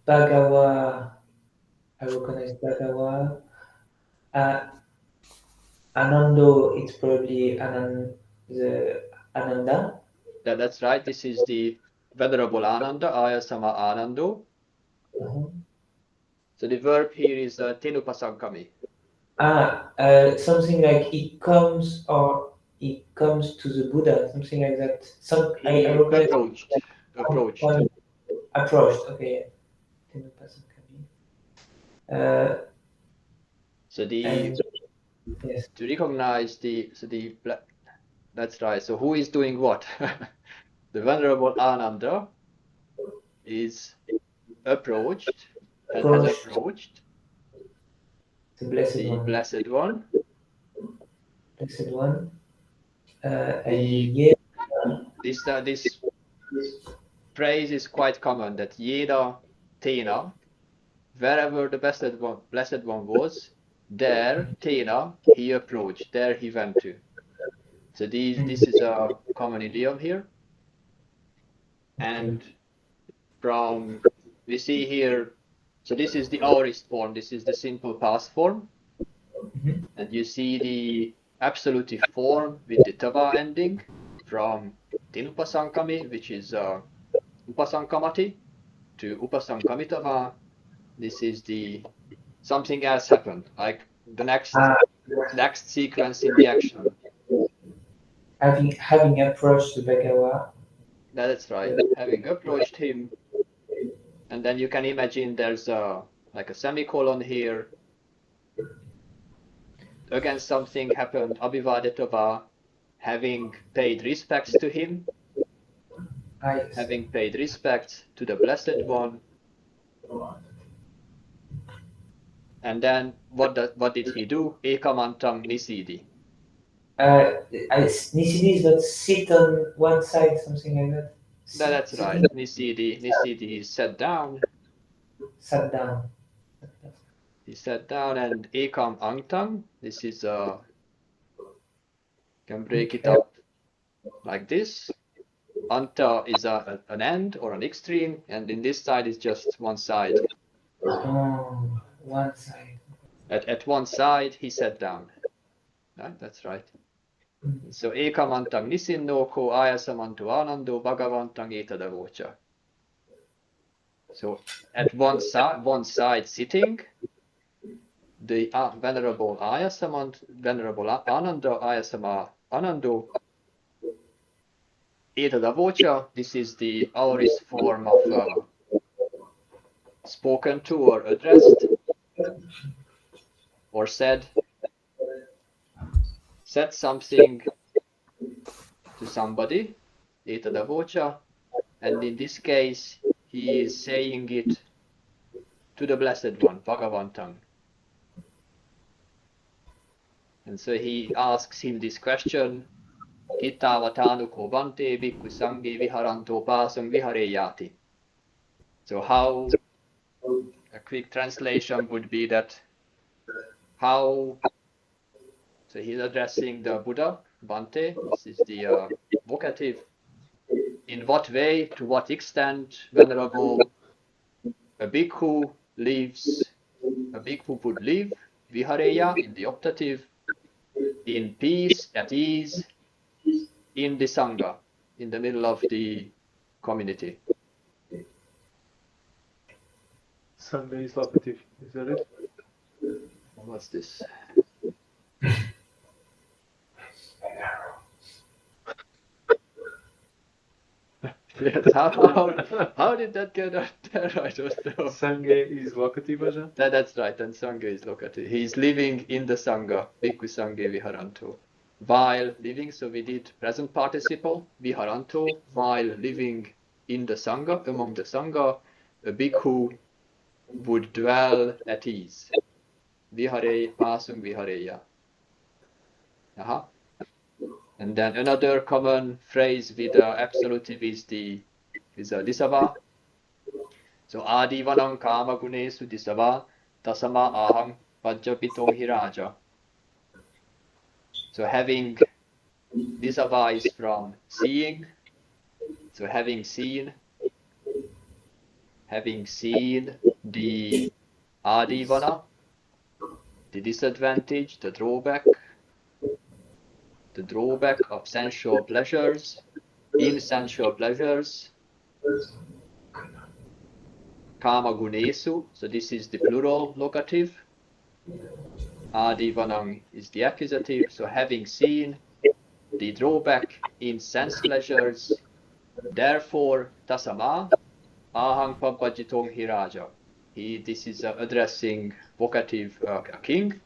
Bhagawa, I recognize Bhagawa. Anando, it's probably Ananda. That's right. This is the Venerable Ananda, Ayasama Anando. Uh-huh. So the verb here is tenupasankami. Something like it comes to the Buddha, something like that. He I recognize approached. approached. Okay, yeah. So the And yes, to recognize that's right. So who is doing what? The Venerable Ananda is approached and has approached the Blessed the One. Blessed One. Blessed One. And The- yeah, This phrase is quite common, that Yeda Tena, wherever the Blessed One was, there Tena he approached, there he went to. So this is a common idiom here. And from we see here, so this is the aorist form, this is the simple past form. Mhm. And you see the absolutive form with the tava ending from tinupasankami, which is upasankamati, to upasankamitava. This is the something else happened, like the next sequence in the action. Having approached the Bhagawa. That's right. Having approached him, and then you can imagine there's like a semicolon here. Again, something happened. Abhivadetava, having paid respects to him, Yes. having paid respects to the Blessed One. And then what did he do? Ekamantam nisidi. Nisidi is not sit on one side, something like that. That's right. Nisidi sat down. Sat down. He sat down, and ekam angtam. This is can break it up like this. Anta is an end or an extreme, and in this side is just one side. Oh, one side. At one side he sat down. Right? That's right. So ekamantang nisinno ko ayasamantu anando bhagavantang etadavocha. So at one side sitting, the Venerable Venerable Ananda Ayasama Anando etadavocha. This is the aorist form of spoken to or addressed or said something to somebody, etadavocha, and in this case he is saying it to the Blessed One, Bhagavantang. And so he asks him this question, Kittavatanu ko bante bhikkhu sanghe viharanto pasam vihareyati. So how, a quick translation would be that how, so he's addressing the Buddha, Bante, this is the vocative. In what way, to what extent, Venerable, a bhikkhu would live, vihareya in the optative, in peace, at ease, in the Sangha, in the middle of the community. Sangha is locative, is that it? What's this? Yes, how did that get out there? I don't know. Sangha is locative, Ajahn? That's right, and Sangha is locative. He is living in the Sangha, Bhikkhu Sanghe Viharanto. While living, so we did present participle, Viharanto, while living in the Sangha, among the Sangha, a bhikkhu would dwell at ease. Vihare pasum vihareya. And then another common phrase with absolutive is disava. So adi vanam kama gunesu disava tasama aham pajjapitong hiraja. So having disava is from seeing. So having seen having seen the adivana, the disadvantage, the drawback of sensual pleasures, in sensual pleasures, kama gunesu, so this is the plural locative, adivanang is the accusative, so having seen the drawback in sense pleasures, therefore tasama ahang pabbajitong hiraja. This is addressing vocative a king.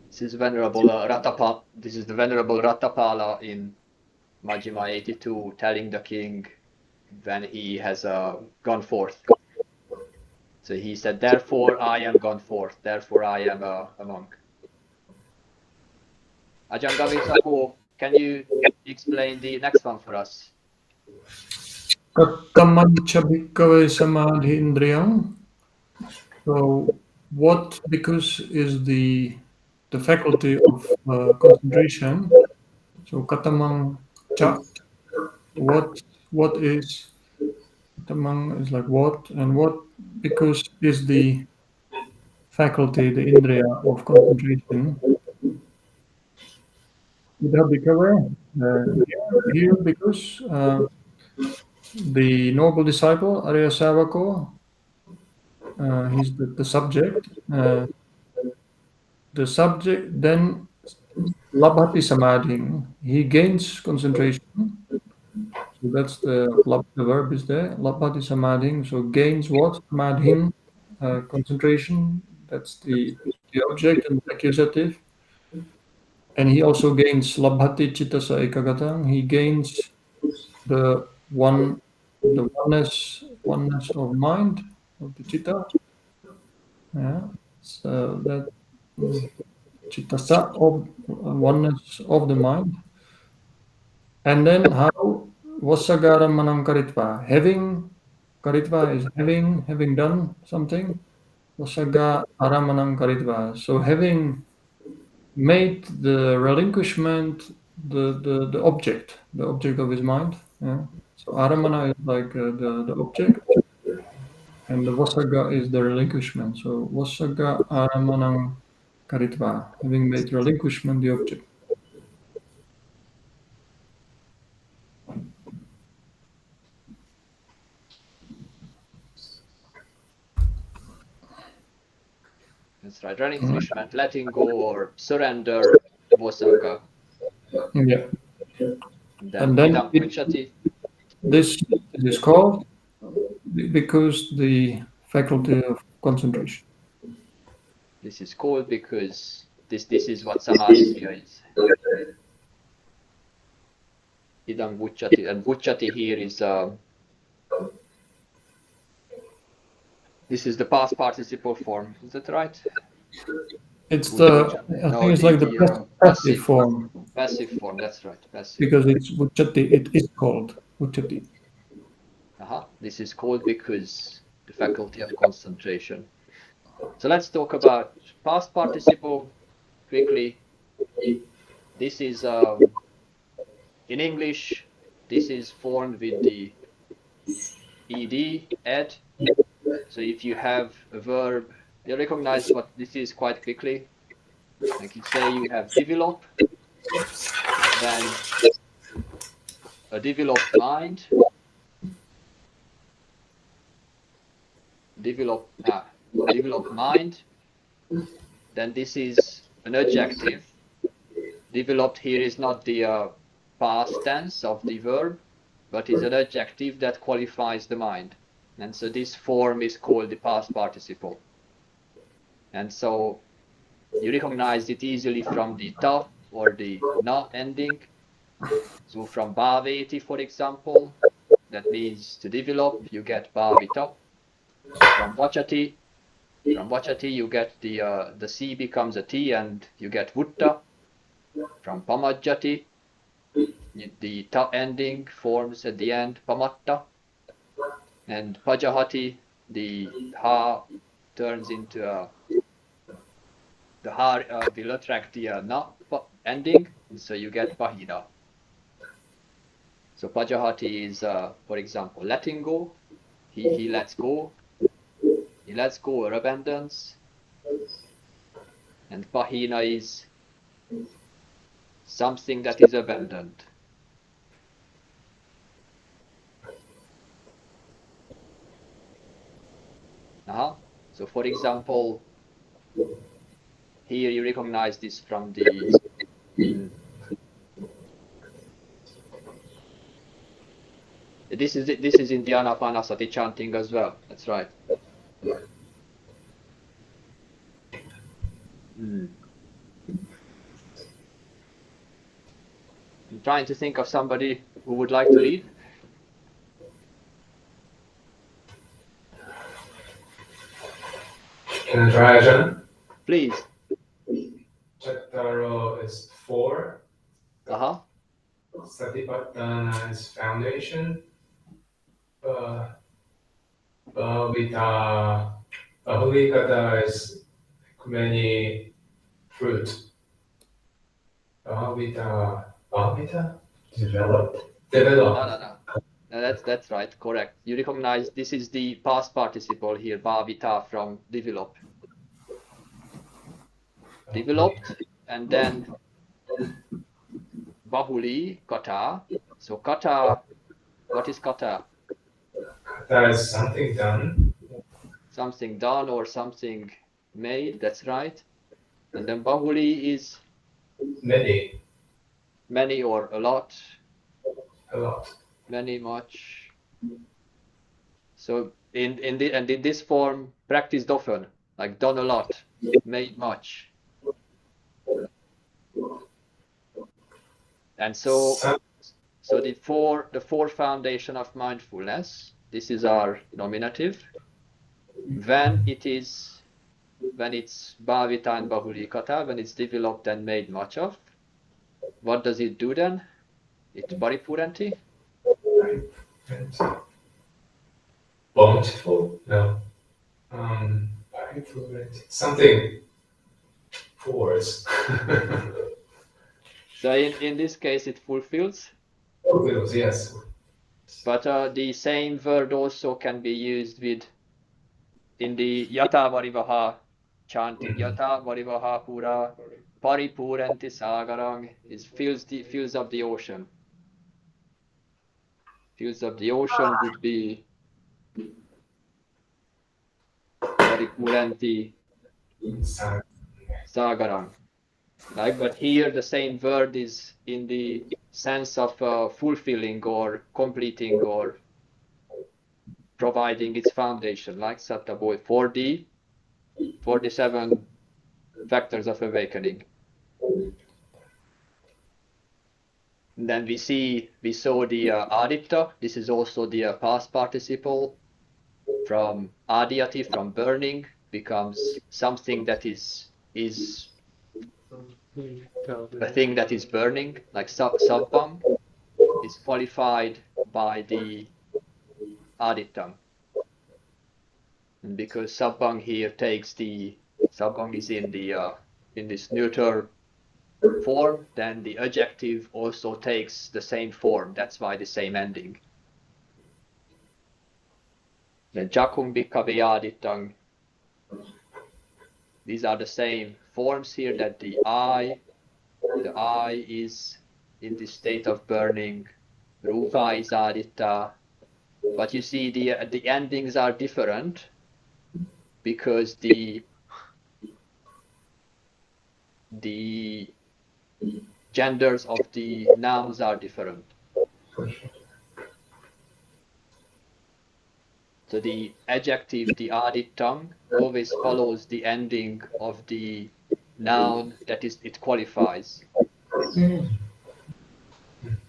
This is Venerable Ratapala. This is the Venerable Ratapala in Majjhima 82 telling the king when he has gone forth. So he said, therefore I am gone forth, therefore I am a monk. Ajahn Gavisapo, can you explain the next one for us? Kattamancha bhikkhave samadhindriyam. So what, because is the faculty of concentration. So katamang cha, what is, katamang is like what, and what, because is the faculty, the indriya of concentration. Ida bhikkhave, here because the noble disciple Arya Savako, he's the subject. The subject then labhati samadhi, he gains concentration. So that's the verb is there. Labhati samadhi, so gains what? Samadhi, concentration. That's the object and the accusative. And he also gains labhati chittasa ekagata. He gains the oneness of mind, of the chitta. Yeah. So that chittasa of oneness of the mind. And then how vasagara manam karitva. Having karitva is having done something. Vasaga aramanam karitva. So having made the relinquishment the object of his mind. Yeah. So aramana is like the object, and the vasaga is the relinquishment. So vasaga aramanam karitva, having made relinquishment the object. That's right, relinquishment, letting go or surrender, vasaga. Yeah. Then And then idam puchati. this is called because the faculty of concentration. This is called because this is what samadhi is. Idam vuchati, and vuchati here is this is the past participle form. Is that right? It's the I think it's like the passive form. Passive form. That's right. Passive. Because it's vuchati, it is called vuchati. This is called because the faculty of concentration. So let's talk about past participle quickly. This is in English. This is formed with the ed. So if you have a verb, you recognize what this is quite quickly. Like you say you have develop, then a developed mind, developed mind, then this is an adjective. Developed here is not the past tense of the verb, but is an adjective that qualifies the mind. And so this form is called the past participle. And so you recognize it easily from the ta or the na ending. So from bhaveti, for example, that means to develop, you get bhavita. From vachati you get the C becomes a T and you get vutta. From pamajjati, the ta ending forms at the end pamatta. And pajahati, the ha turns into the ha will attract the na ending, so you get pahida. So pajahati is, for example, letting go. He lets go. He lets go or abandons. And pahina is something that is abandoned. So for example, here you recognize this from the this is in the Anapanasati chanting as well. That's right. I'm trying to think of somebody who would like to lead. Can I try again? Please. Chattaro is 4. Uh-huh. Satipatthana is foundation. Bahulikata is many fruit. Bhavita? Developed. Develop. No, that's right, correct. You recognize this is the past participle here, bhavita, from develop. Developed, and then bahuli, kata. So kata, what is kata? Kata is something done. Something done or something made, that's right. And then bahuli is Many. many or a lot. A lot. Many, much. So in this form, practiced often, like done a lot, made much. And so the four foundation of mindfulness, this is our nominative. When it's bhavita and bahulikata, when it's developed and made much of, what does it do then? It's paripuranti. Bountiful? No. Something force. So in this case, it fulfills. Fulfills, yes. But the same word also can be used in the yata varivaha chanting. Yata varivaha pura paripuranti sagarang is fills up the ocean. Fills up the ocean would be paripuranti sagarang. Right? But here the same word is in the sense of fulfilling or completing or providing its foundation, like Satta Boy, for the 47 factors of awakening. And then we saw the aditya. This is also the past participle from adiyati, from burning, becomes something that is a thing that is burning, like sabbang is qualified by the aditya. And because sabbang here takes sabbang is in this neuter form, then the adjective also takes the same form. That's why the same ending. The jakung bhikkhave aditang. These are the same forms here, that the I is in the state of burning. Rupa is aditya. But you see the endings are different because the genders of the nouns are different. So the adjective, the adityam, always follows the ending of the noun that it qualifies.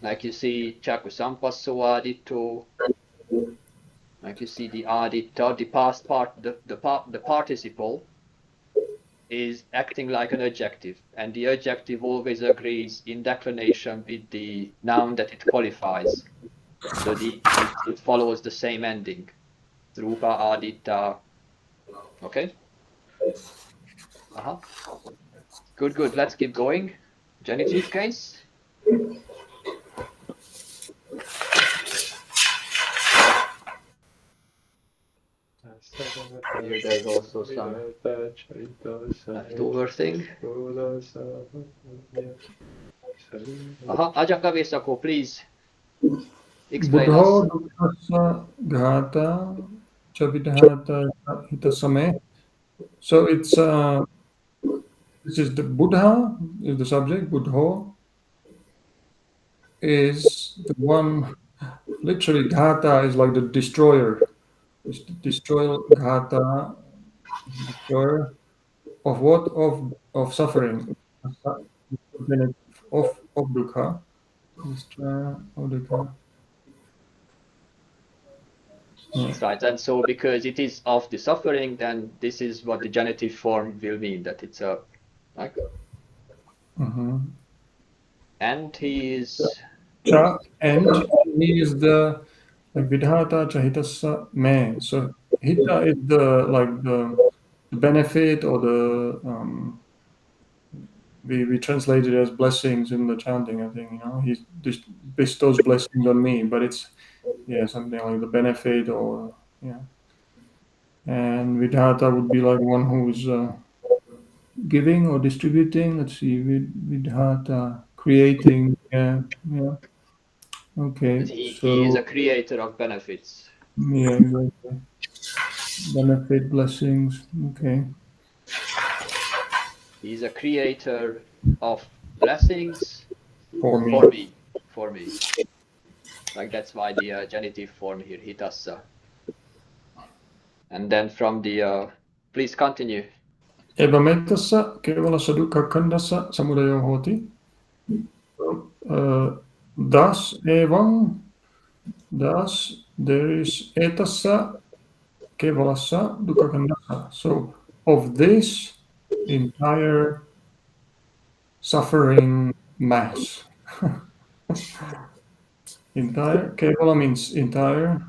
Like you see chakusampasso adito. Like you see the aditya, the past part, the participle is acting like an adjective, and the adjective always agrees in declination with the noun that it qualifies. So it follows the same ending. Rupa aditya. Okay? Good. Let's keep going. Genitive case. here there's also some leftover thing. Ajakavesako, please explain Buddho us. dukkassa ghata cha vidhata hitasame. So it's this is the Buddha is the subject. Buddho is the one. Literally, ghata is like the destroyer. It's the destroyer, ghata, destroyer of what? Of suffering. Of dukkha. Destroyer of dukkha. Yeah. That's right. And so because it is of the suffering, then this is what the genitive form will mean, that it's a like Mhm. and he is Cha, and he is the like vidhata cha hitassa me. So hita is the like the benefit or the we translate it as blessings in the chanting. I think he bestows blessings on me, but it's something like the benefit or and vidhata would be like one who's giving or distributing. Let's see, vidhata creating. Yeah. Okay, he is so a creator of benefits. yeah, exactly. Benefit, blessings. Okay. He's a creator of blessings For me. for me. Like that's why the genitive form here, hitassa. And then from the please continue. Evametassa kevalassa dukkakhandassa samudayo hoti. Thus there is etassa kevalassa dukkakhandassa. So of this entire suffering mass. Entire kevala means entire.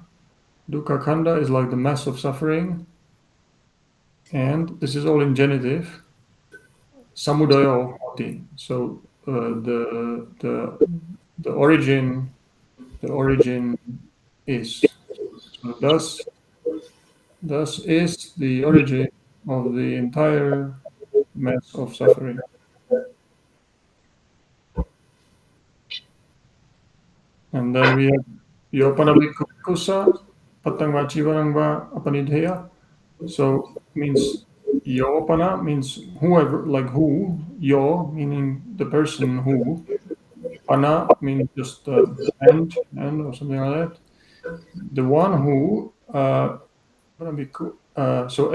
Dukkakhanda is like the mass of suffering. And this is all in genitive. Samudaya hoti. So the origin is. So thus is the origin of the entire mass of suffering. And then we have Yopana Bhikkhusa, Patangva Chivarangva Apanidheya. So means Yopana means whoever, like who, Yo meaning the person who, Pana means just and or something like that. The one who, so a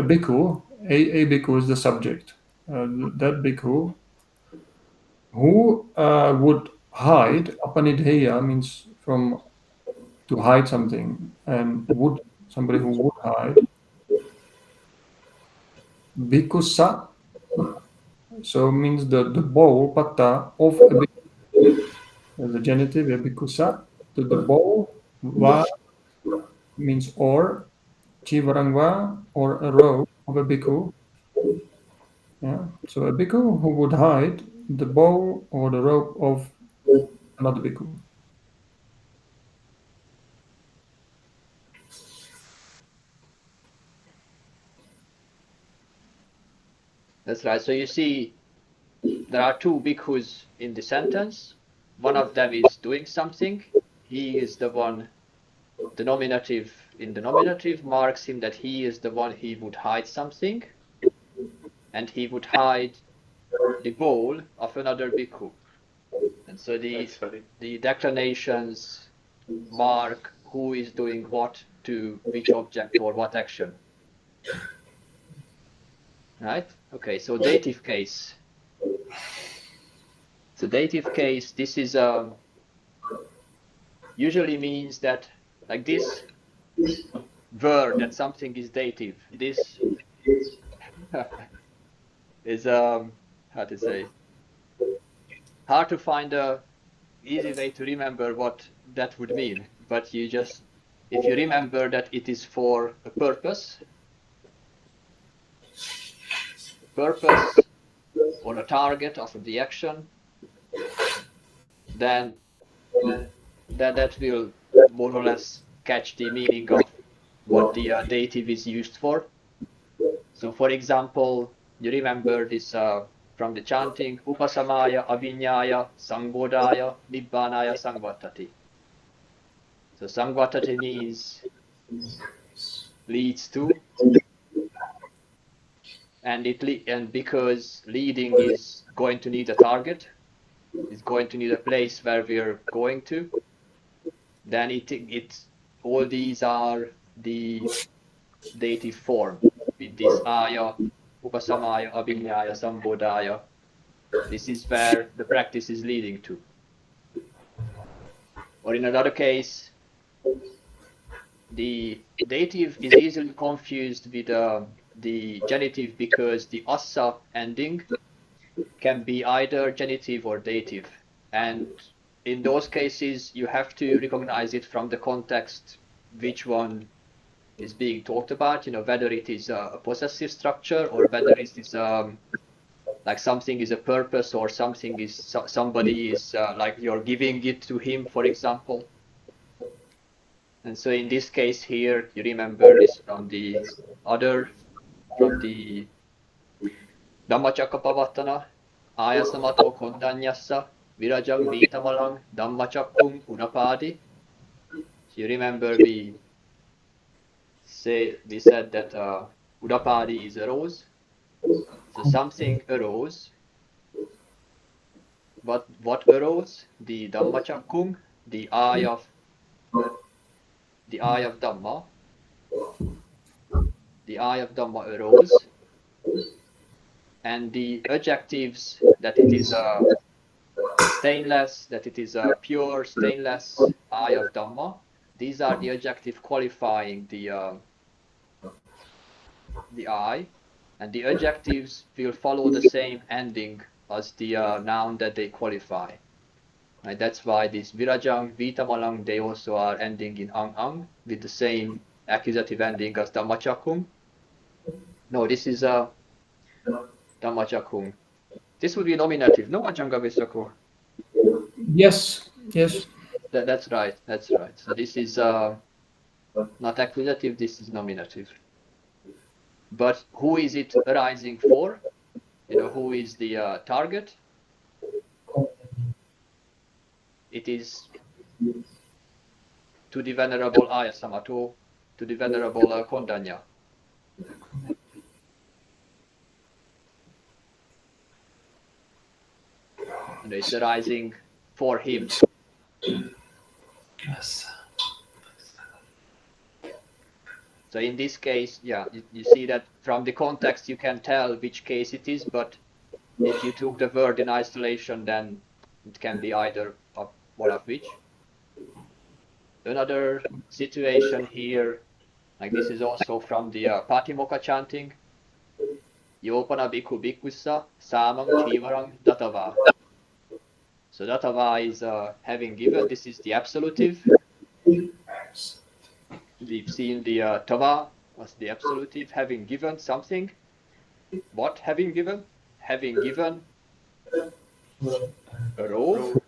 bhikkhu, a bhikkhu is the subject. That bhikkhu who would hide, apanidheya means from to hide something, and would somebody who would hide. Bhikkhusa, so means the bowl, patta of a bhikkhu. As a genitive, a bhikkhusa, the bowl, va means or, chivarangva or a robe of a bhikkhu. Yeah. So a bhikkhu who would hide the bowl or the robe of another bhikkhu. That's right. So you see there are two bhikkhus in the sentence. One of them is doing something. He is the one, the nominative in the nominative marks him that he is the one he would hide something. And he would hide the bowl of another bhikkhu. And so the declinations mark who is doing what to which object or what action. Right? Okay, so dative case. So dative case, this is usually means that like this word that something is dative. This is how to say, hard to find a easy way to remember what that would mean, but you just, if you remember that it is for a purpose or a target of the action, then that will more or less catch the meaning of what the dative is used for. So for example, you remember this from the chanting, Upasamaya, Avinyaya, Sangbodhaya, Nibbanaya, Sangvatati. So Sangvatati means leads to, and because leading is going to need a target, is going to need a place where we're going to, then it all these are the dative form with this aya, upasamaya, abhinyaya, sambodhaya. This is where the practice is leading to. Or in another case, the dative is easily confused with the genitive because the assa ending can be either genitive or dative. And in those cases, you have to recognize it from the context, which one is being talked about, whether it is a possessive structure or whether it is like something is a purpose or something is somebody is like you're giving it to him, for example. And so in this case here, you remember this from the Dhammacakkappavattana, Ayasamato Kondanyassa, Virajang Vitamalang, Dhammacakkum Unapadi. So you remember we said that Udapadi is a rose. So something arose. But what arose? The Dhammacakkum, the eye of Dhamma. The eye of Dhamma arose. And the adjectives that it is stainless, that it is a pure stainless eye of Dhamma, these are the adjective qualifying the eye, and the adjectives will follow the same ending as the noun that they qualify. Right? That's why this virajang, vitamalang, they also are ending in ang with the same accusative ending as dhammacakkum. No, this is dhammacakkum. This would be nominative, no Ajanga. Yes. That's right. So this is not accusative, this is nominative. But who is it arising for? Who is the target? It is to the Venerable Ayasamato, to the Venerable Kondanya. And it's arising for him. Yes. So in this case, yeah, you see that from the context you can tell which case it is, but if you took the word in isolation, then it can be either of one of which. Another situation here, like this is also from the Patimokkha chanting. Yopana bhikkhu bhikkhussa samam chivarang datava. So datava is having given, this is the absolutive. We've seen the tava was the absolutive, having given something. What having given? Having given a robe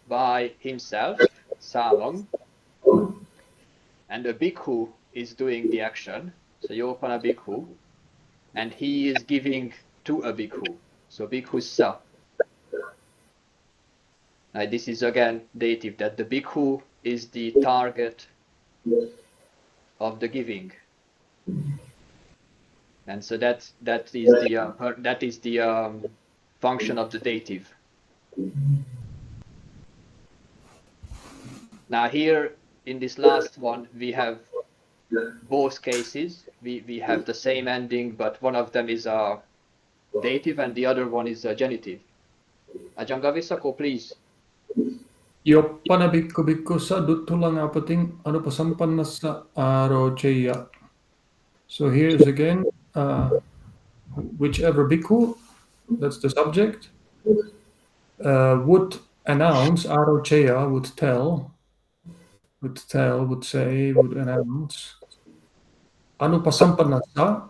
by himself, samam, and a bhikkhu is doing the action, so yopana bhikkhu, and he is giving to a bhikkhu, so bhikkhussa. Now this is again dative, that the bhikkhu is the target of the giving, and so that is the function of the dative. Now here in this last one we have both cases. We have the same ending, but one of them is a dative and the other one is a genitive. Ajangavissako, please. Yoppana bhikkhu bhikkhussa duttulang apating anupasampannassa arocheya. So here's again, whichever bhikkhu, that's the subject, would announce, arocheya would say, would announce, anupasampannassa,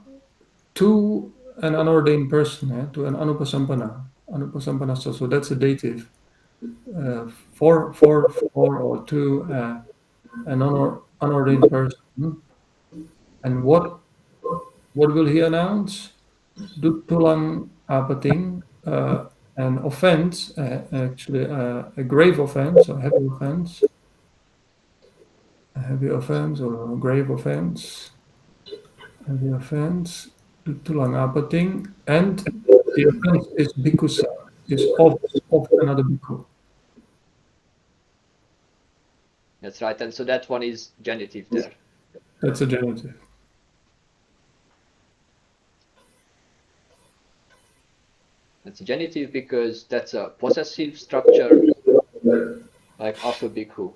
to an unordained person, to an anupasampannassa. So that's a dative. For or to an unordained person. And what what will he announce? Doet tulang apeting, an offense, actually a grave offense, a heavy offense, or a grave offense, heavy offense, doet tulang apeting, and the offense is bikusa, is of another bhikkhu. That's right, and so that one is genitive there. That's a genitive. That's a genitive because that's a possessive structure, like of a bhikkhu.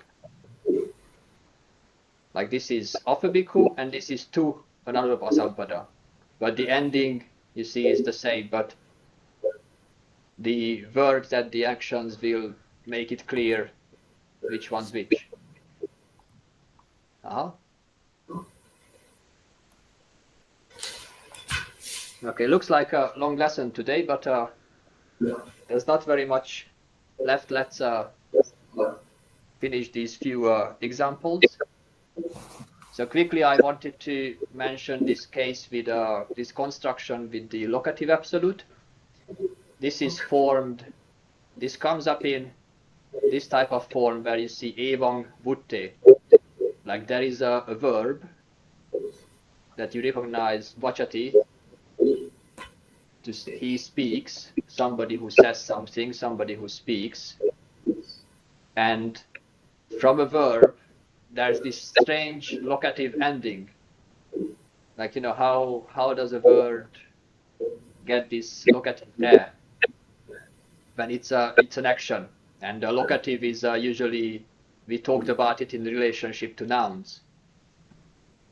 Like this is of a bhikkhu, and this is to another Upasampada. But the ending, you see, is the same, but the verbs and the actions will make it clear which one's which. Okay, looks like a long lesson today, but there's not very much left. Let's finish these few examples. So quickly, I wanted to mention this case with this construction with the locative absolute. This is formed, this comes up in this type of form where you see evang vutte. Like there is a verb that you recognize vachati, he speaks, somebody who says something, somebody who speaks. And from a verb, there's this strange locative ending. Like, you know, how does a word get this locative air when it's an action? And the locative is usually, we talked about it in relationship to nouns.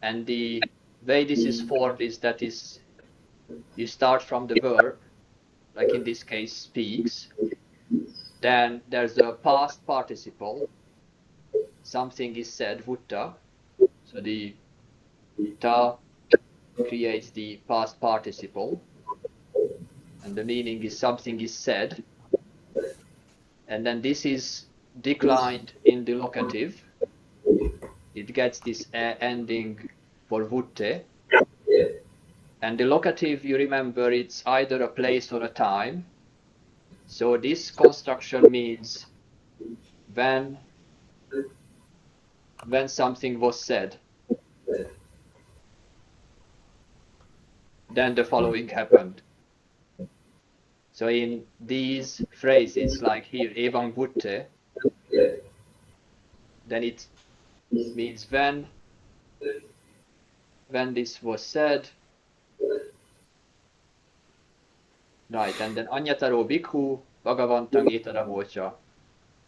And the way this is formed is that you start from the verb, like in this case, speaks. Then there's a past participle. Something is said, vutta. So the ta creates the past participle. And the meaning is something is said. And then this is declined in the locative. It gets this ending for vutte. And the locative, you remember, it's either a place or a time. So this construction means when something was said, then the following happened. So in these phrases, like here, evang vutte, then it means when this was said. Right, and then anyataro bhikkhu bhagavantang etarahocha.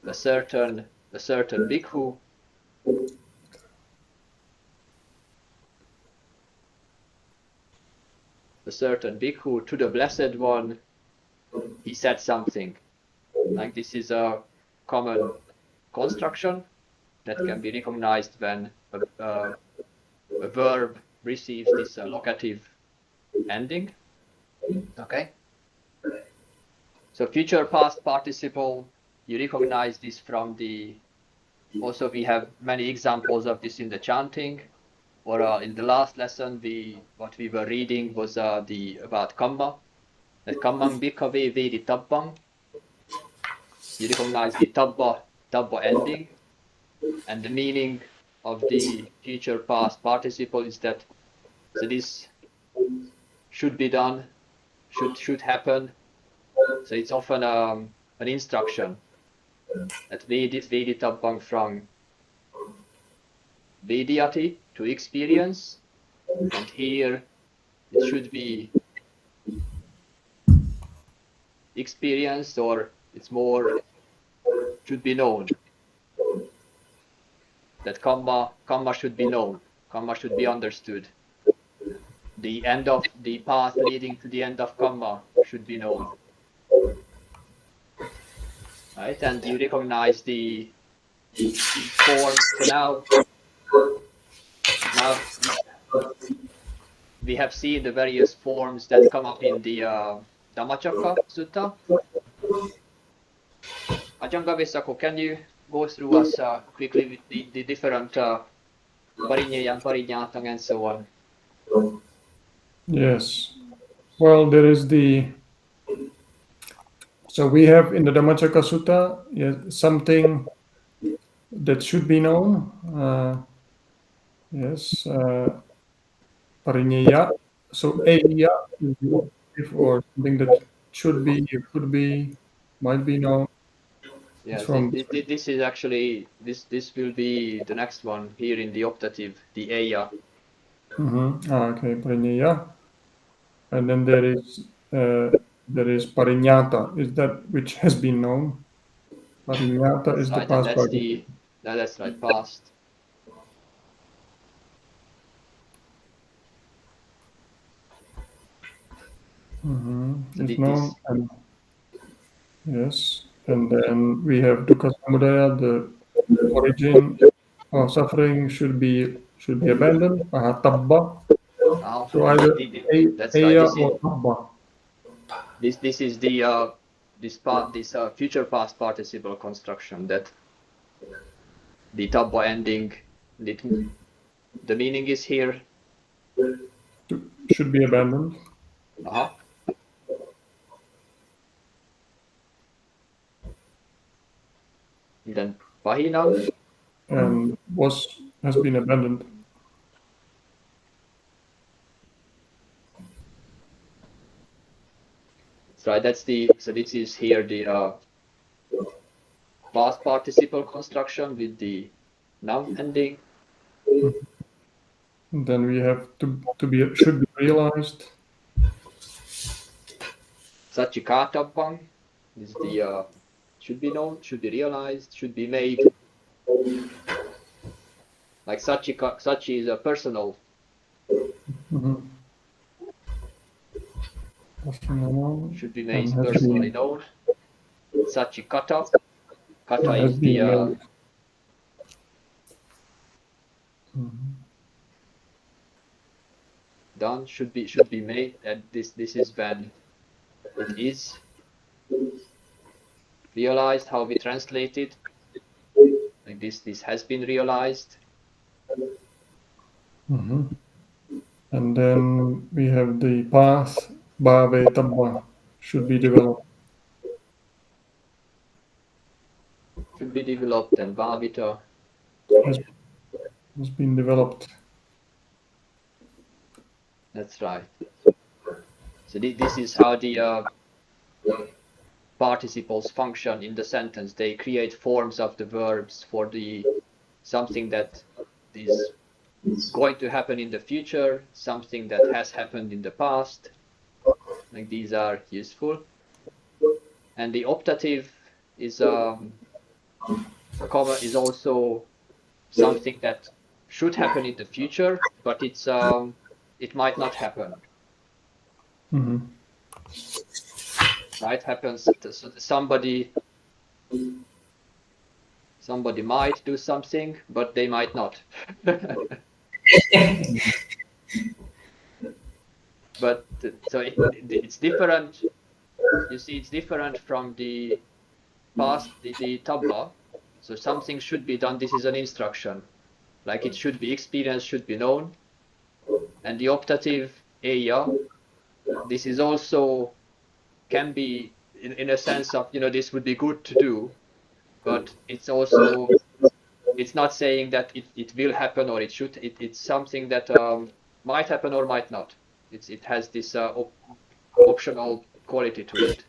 A certain bhikkhu to the Blessed One, he said something. Like this is a common construction that can be recognized when a verb receives this locative ending. Okay. So future past participle, you recognize this from also we have many examples of this in the chanting, or in the last lesson, what we were reading was about kamma, that kammang bhikkhave vedi tabbang. You recognize the tabba ending, and the meaning of the future past participle is that so this should be done, should happen. So it's often an instruction that vedi tabbang from vediyati, to experience, and here it should be experienced, or it's more should be known. That kamma should be known, kamma should be understood. The end of the path leading to the end of kamma should be known. Right, and you recognize the form. So now we have seen the various forms that come up in the Dhammacakka Sutta. Ajahn Gavesako, can you go through us quickly with the different parinyayam, parinyatang, and so on? Yes. Well, there is so we have in the Dhammacakka Sutta, something that should be known. Yes. Parinyaya. So Eya is the operative or something that should be, could be, might be known. It's Yeah, from this is actually this will be the next one here in the optative, the Eya. Okay, Parinyaya. And then there is Parinyata, is that which has been known. Parinyata is the Right, and past that's participle. the that's right, past. So Is this known, and yes, and then we have dukkha samudaya, the origin of suffering should be abandoned. Pahatabba. So either that's right. Eya This is or Tabba. this is the this future past participle construction that the tabba ending. The meaning is here. Should be abandoned. Uh-huh. Then pahinam. And has been abandoned. That's right. That's the so this is here the past participle construction with the nam ending. And then we have to be should be realized. Sachikatabbang is the should be known, should be realized, should be made. Like Sachi is a personal. Should be made And has personally been, known. Sachikata. Kata has is the been done, should be made, and this is when it is realized, how we translate it. Like this has been realized. And then we have the path, bhave tabba, should be developed. Should be developed, and bhavita. Has been developed. That's right. So this is how the participles function in the sentence. They create forms of the verbs for the something that is going to happen in the future, something that has happened in the past. Like these are useful. And the optative is is also something that should happen in the future, but it might not happen. Right? Happens. So somebody might do something, but they might not. But so it's different. You see, it's different from the past, the tabba. So something should be done. This is an instruction. Like it should be experienced, should be known. And the optative eya, this is also can be in a sense of, this would be good to do, but it's also, it's not saying that it will happen or it should. It's something that might happen or might not. It has this optional quality to it.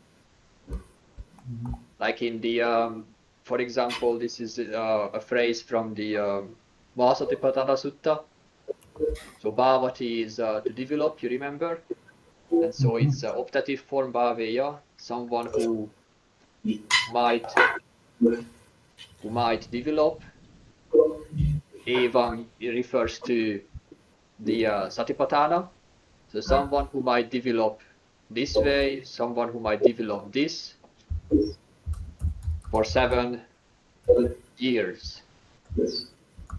Like in the, for example, this is a phrase from the Mahasatipatthana Sutta. So bhavati is to develop, you remember? And so it's optative form bhaveya, someone who might develop. Evam refers to the satipatthana. So someone who might develop this way, someone who might develop this for 7 years.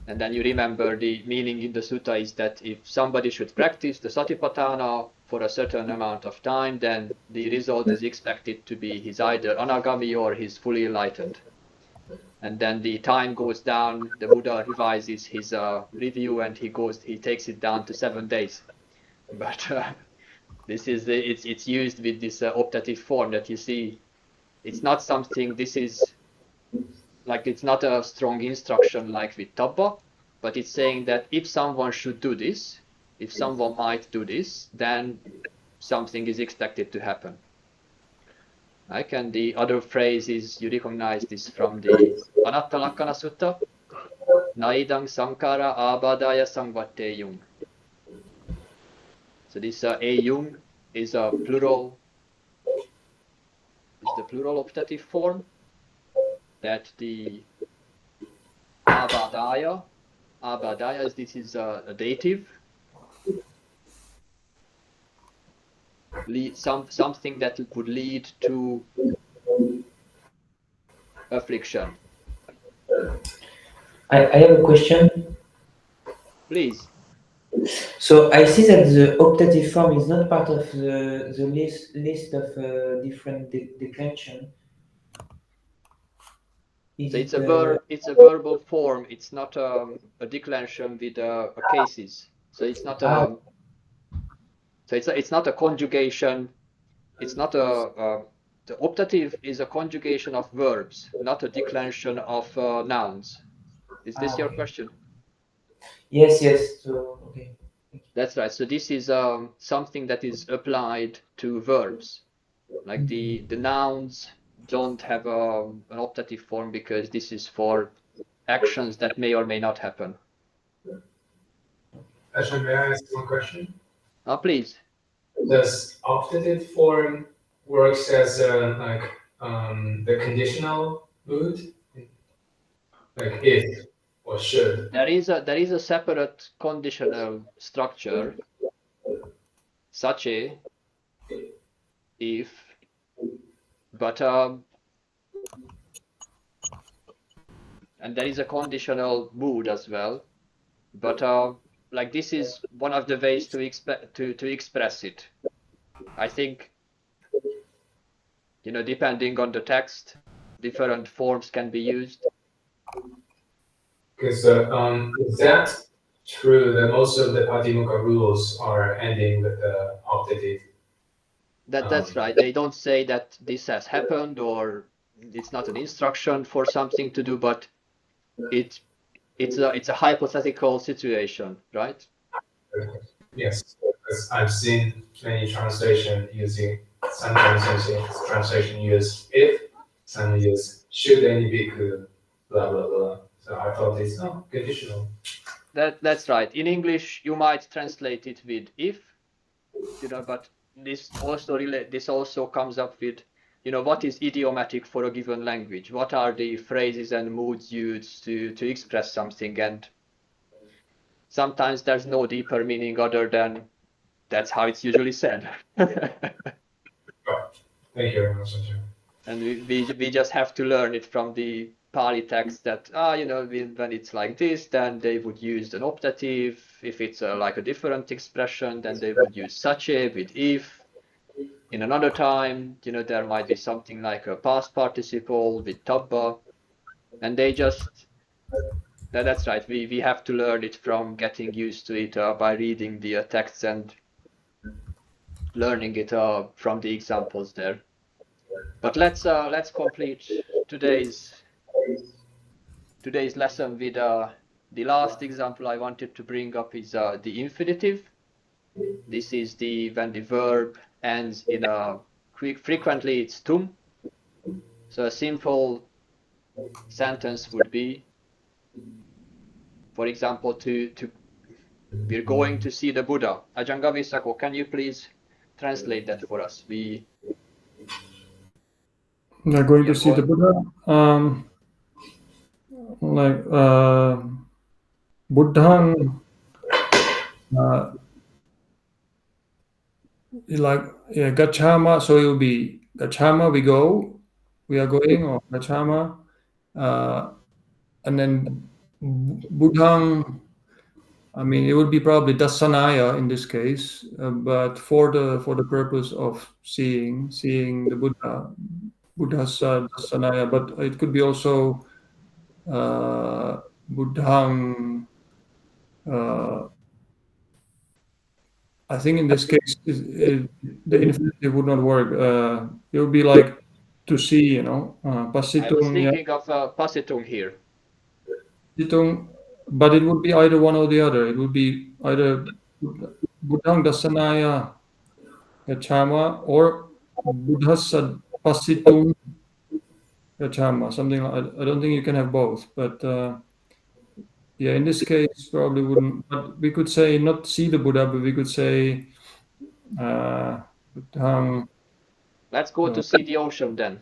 And then you remember the meaning in the sutta is that if somebody should practice the satipatthana for a certain amount of time, then the result is expected to be he's either anagami or he's fully enlightened. And then the time goes down, the Buddha revises his review and he takes it down to 7 days. But This is it's used with this optative form that you see. It's not something. This is like it's not a strong instruction like with tabba, but it's saying that if someone should do this, if someone might do this, then something is expected to happen. Like, and the other phrase is, you recognize this from the Anatta Lakkana Sutta, Naidang Sankara Abadaya Sangvatteyung. So this Eyung is a plural, is the plural optative form that the Abadaya, this is a dative, something that could lead to affliction. I have a question. Please. So I see that the optative form is not part of the list of different declension. So it's a verb. It's a verbal form. It's not a declension with cases. So it's not a. So it's not a conjugation. It's not a. The optative is a conjugation of verbs, not a declension of nouns. Is this your question? Yes. So okay. That's right. So this is something that is applied to verbs. Like the nouns don't have an optative form because this is for actions that may or may not happen. Actually, may I ask one question? Please. Does optative form works as the conditional mood, like if or should? There is a separate conditional structure, such a, if, but and there is a conditional mood as well, but like this is one of the ways to express it. I think, depending on the text, different forms can be used. Because is that true that most of the Patimukkha rules are ending with the optative? That's right. They don't say that this has happened or it's not an instruction for something to do, but it's a hypothetical situation, right? Yes, because I've seen many translation using some translation use if, some use should any be blah blah blah. So I thought it's conditional. That's right. In English, you might translate it with if, but this also comes up with, what is idiomatic for a given language? What are the phrases and moods used to express something? And sometimes there's no deeper meaning other than that's how it's usually said. Thank you very much, Sanjay. And we just have to learn it from the Pāli text that, when it's like this, then they would use an optative. If it's like a different expression, then they would use such a with if. In another time, there might be something like a past participle with tabba. And they just, that's right, we have to learn it from getting used to it by reading the texts and learning it from the examples there. But let's complete today's lesson with the last example I wanted to bring up is the infinitive. This is when the verb ends in a frequently it's tum. So a simple sentence would be, for example, we're going to see the Buddha. Ajangavi Sako, can you please translate that for us? They're going to see the Buddha. Buddhang, Gachama, so it will be Gachama, we are going, or Gachama, and then Buddhang, I mean, it would be probably Dasanaya in this case, but for the purpose of seeing the Buddha's Dasanaya, but it could be also Buddhang I think in this case, the infinitive would not work. It would be like to see, you know. I was Pasitung, yeah, thinking of Pasitung here. situng, but it would be either one or the other. It would be either Buddhang Dasanaya Gacchama or Buddhasa Pasitung Gacchama, something like. I don't think you can have both, but yeah, in this case, probably wouldn't. But we could say not see the Buddha, but we could say Buddhang. Let's go to see the ocean then.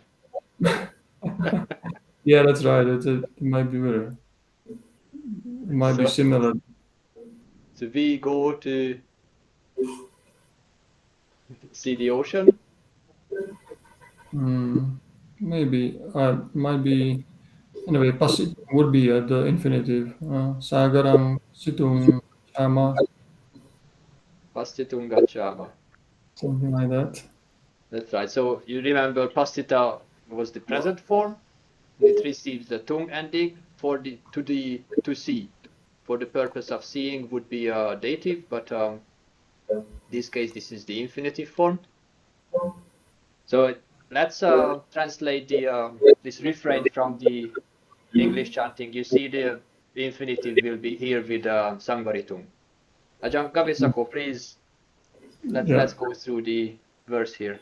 Yeah, that's right. It might be better. It might be So- similar. So we go to see the ocean. Maybe might be anyway. Pasit would be the infinitive. Sagarang situng chama, Pasitung Gacchama. something like that. That's right. So you remember Pasita was the present form. It receives the tung ending for to see. For the purpose of seeing would be a dative, but in this case this is the infinitive form. So let's translate this refrain from the English chanting. You see the infinitive will be here with Sangvaritung. Ajahn Kavisako, please let's go through the verse here.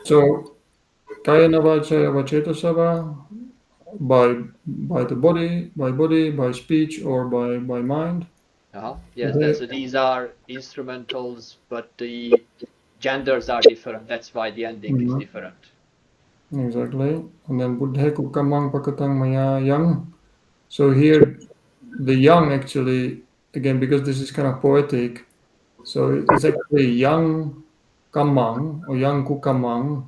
So kayana vachaya vachetasava, by the body, by speech, or by mind. Yes, so these are instrumentals, but the genders are different. That's why the ending is different. Exactly. And then buddhe kukamang pakatang maya yang. So here the yang actually, again, because this is kind of poetic, so it's actually yang kamang or yang kukamang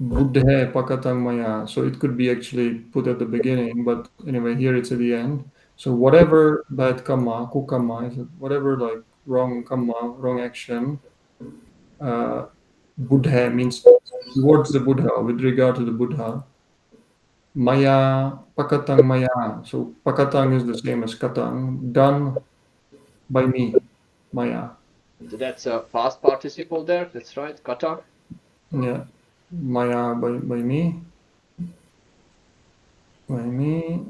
buddhe pakatang maya. So it could be actually put at the beginning, but anyway, here it's at the end. So whatever bad karma, kukama, is whatever like wrong karma, wrong action, buddha means towards the Buddha, with regard to the Buddha. Maya, pakatang maya. So pakatang is the same as katang, done by me, maya. So that's a past participle there. That's right, kata. Yeah, maya by me. By me,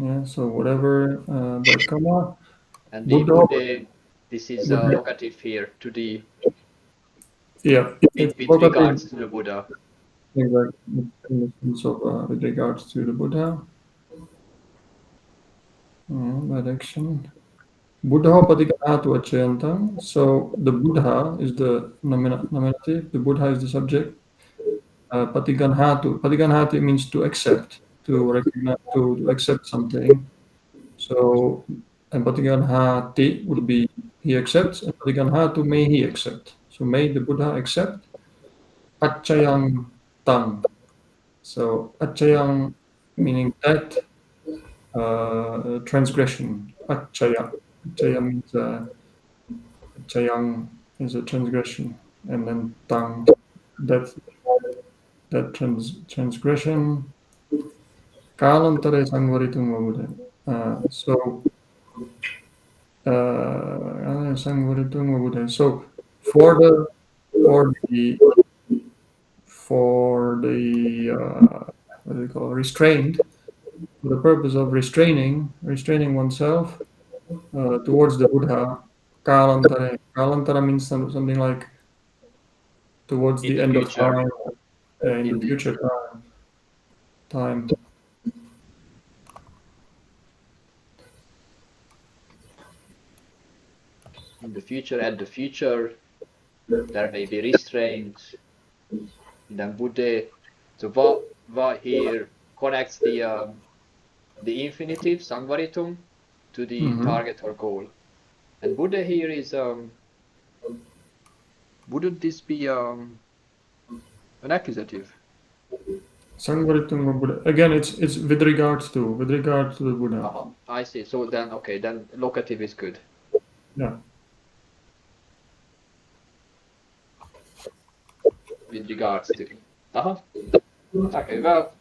yeah, so whatever bad karma. And the Buddha. Buddha, this is Buddha. locative here to the Yeah, it's with locative. regards to the Buddha. Exactly. In the sense of with regards to the Buddha. That action. Buddha patikanatu achayantang. So the Buddha is the nominative, the Buddha is the subject. Patiganhatu. Patiganhatu means to accept, to recognize, to accept something. So, and patiganhati would be he accepts, and patiganhatu may he accept. So may the Buddha accept. Achayang tang. So achayang meaning that transgression. Achaya. Achaya means achayang is a transgression, and then tang that transgression. Kalantare sangvaritung mabude. So sangvaritung mabude. So for the what do you call it? Restrained, for the purpose of restraining oneself towards the Buddha. Kalantare. Kalantara means something like towards In the the end of future. time, in the Indeed. future time. In the future, at the future, there may be restraints. Then Buddha. So what here connects the infinitive sangvaritum to the target or goal. And Buddha here is wouldn't this be an accusative? Sangvaritung Buddha. Again, it's with regards to the Buddha. I see. So then then locative is good. Yeah. With regards to. Okay, well,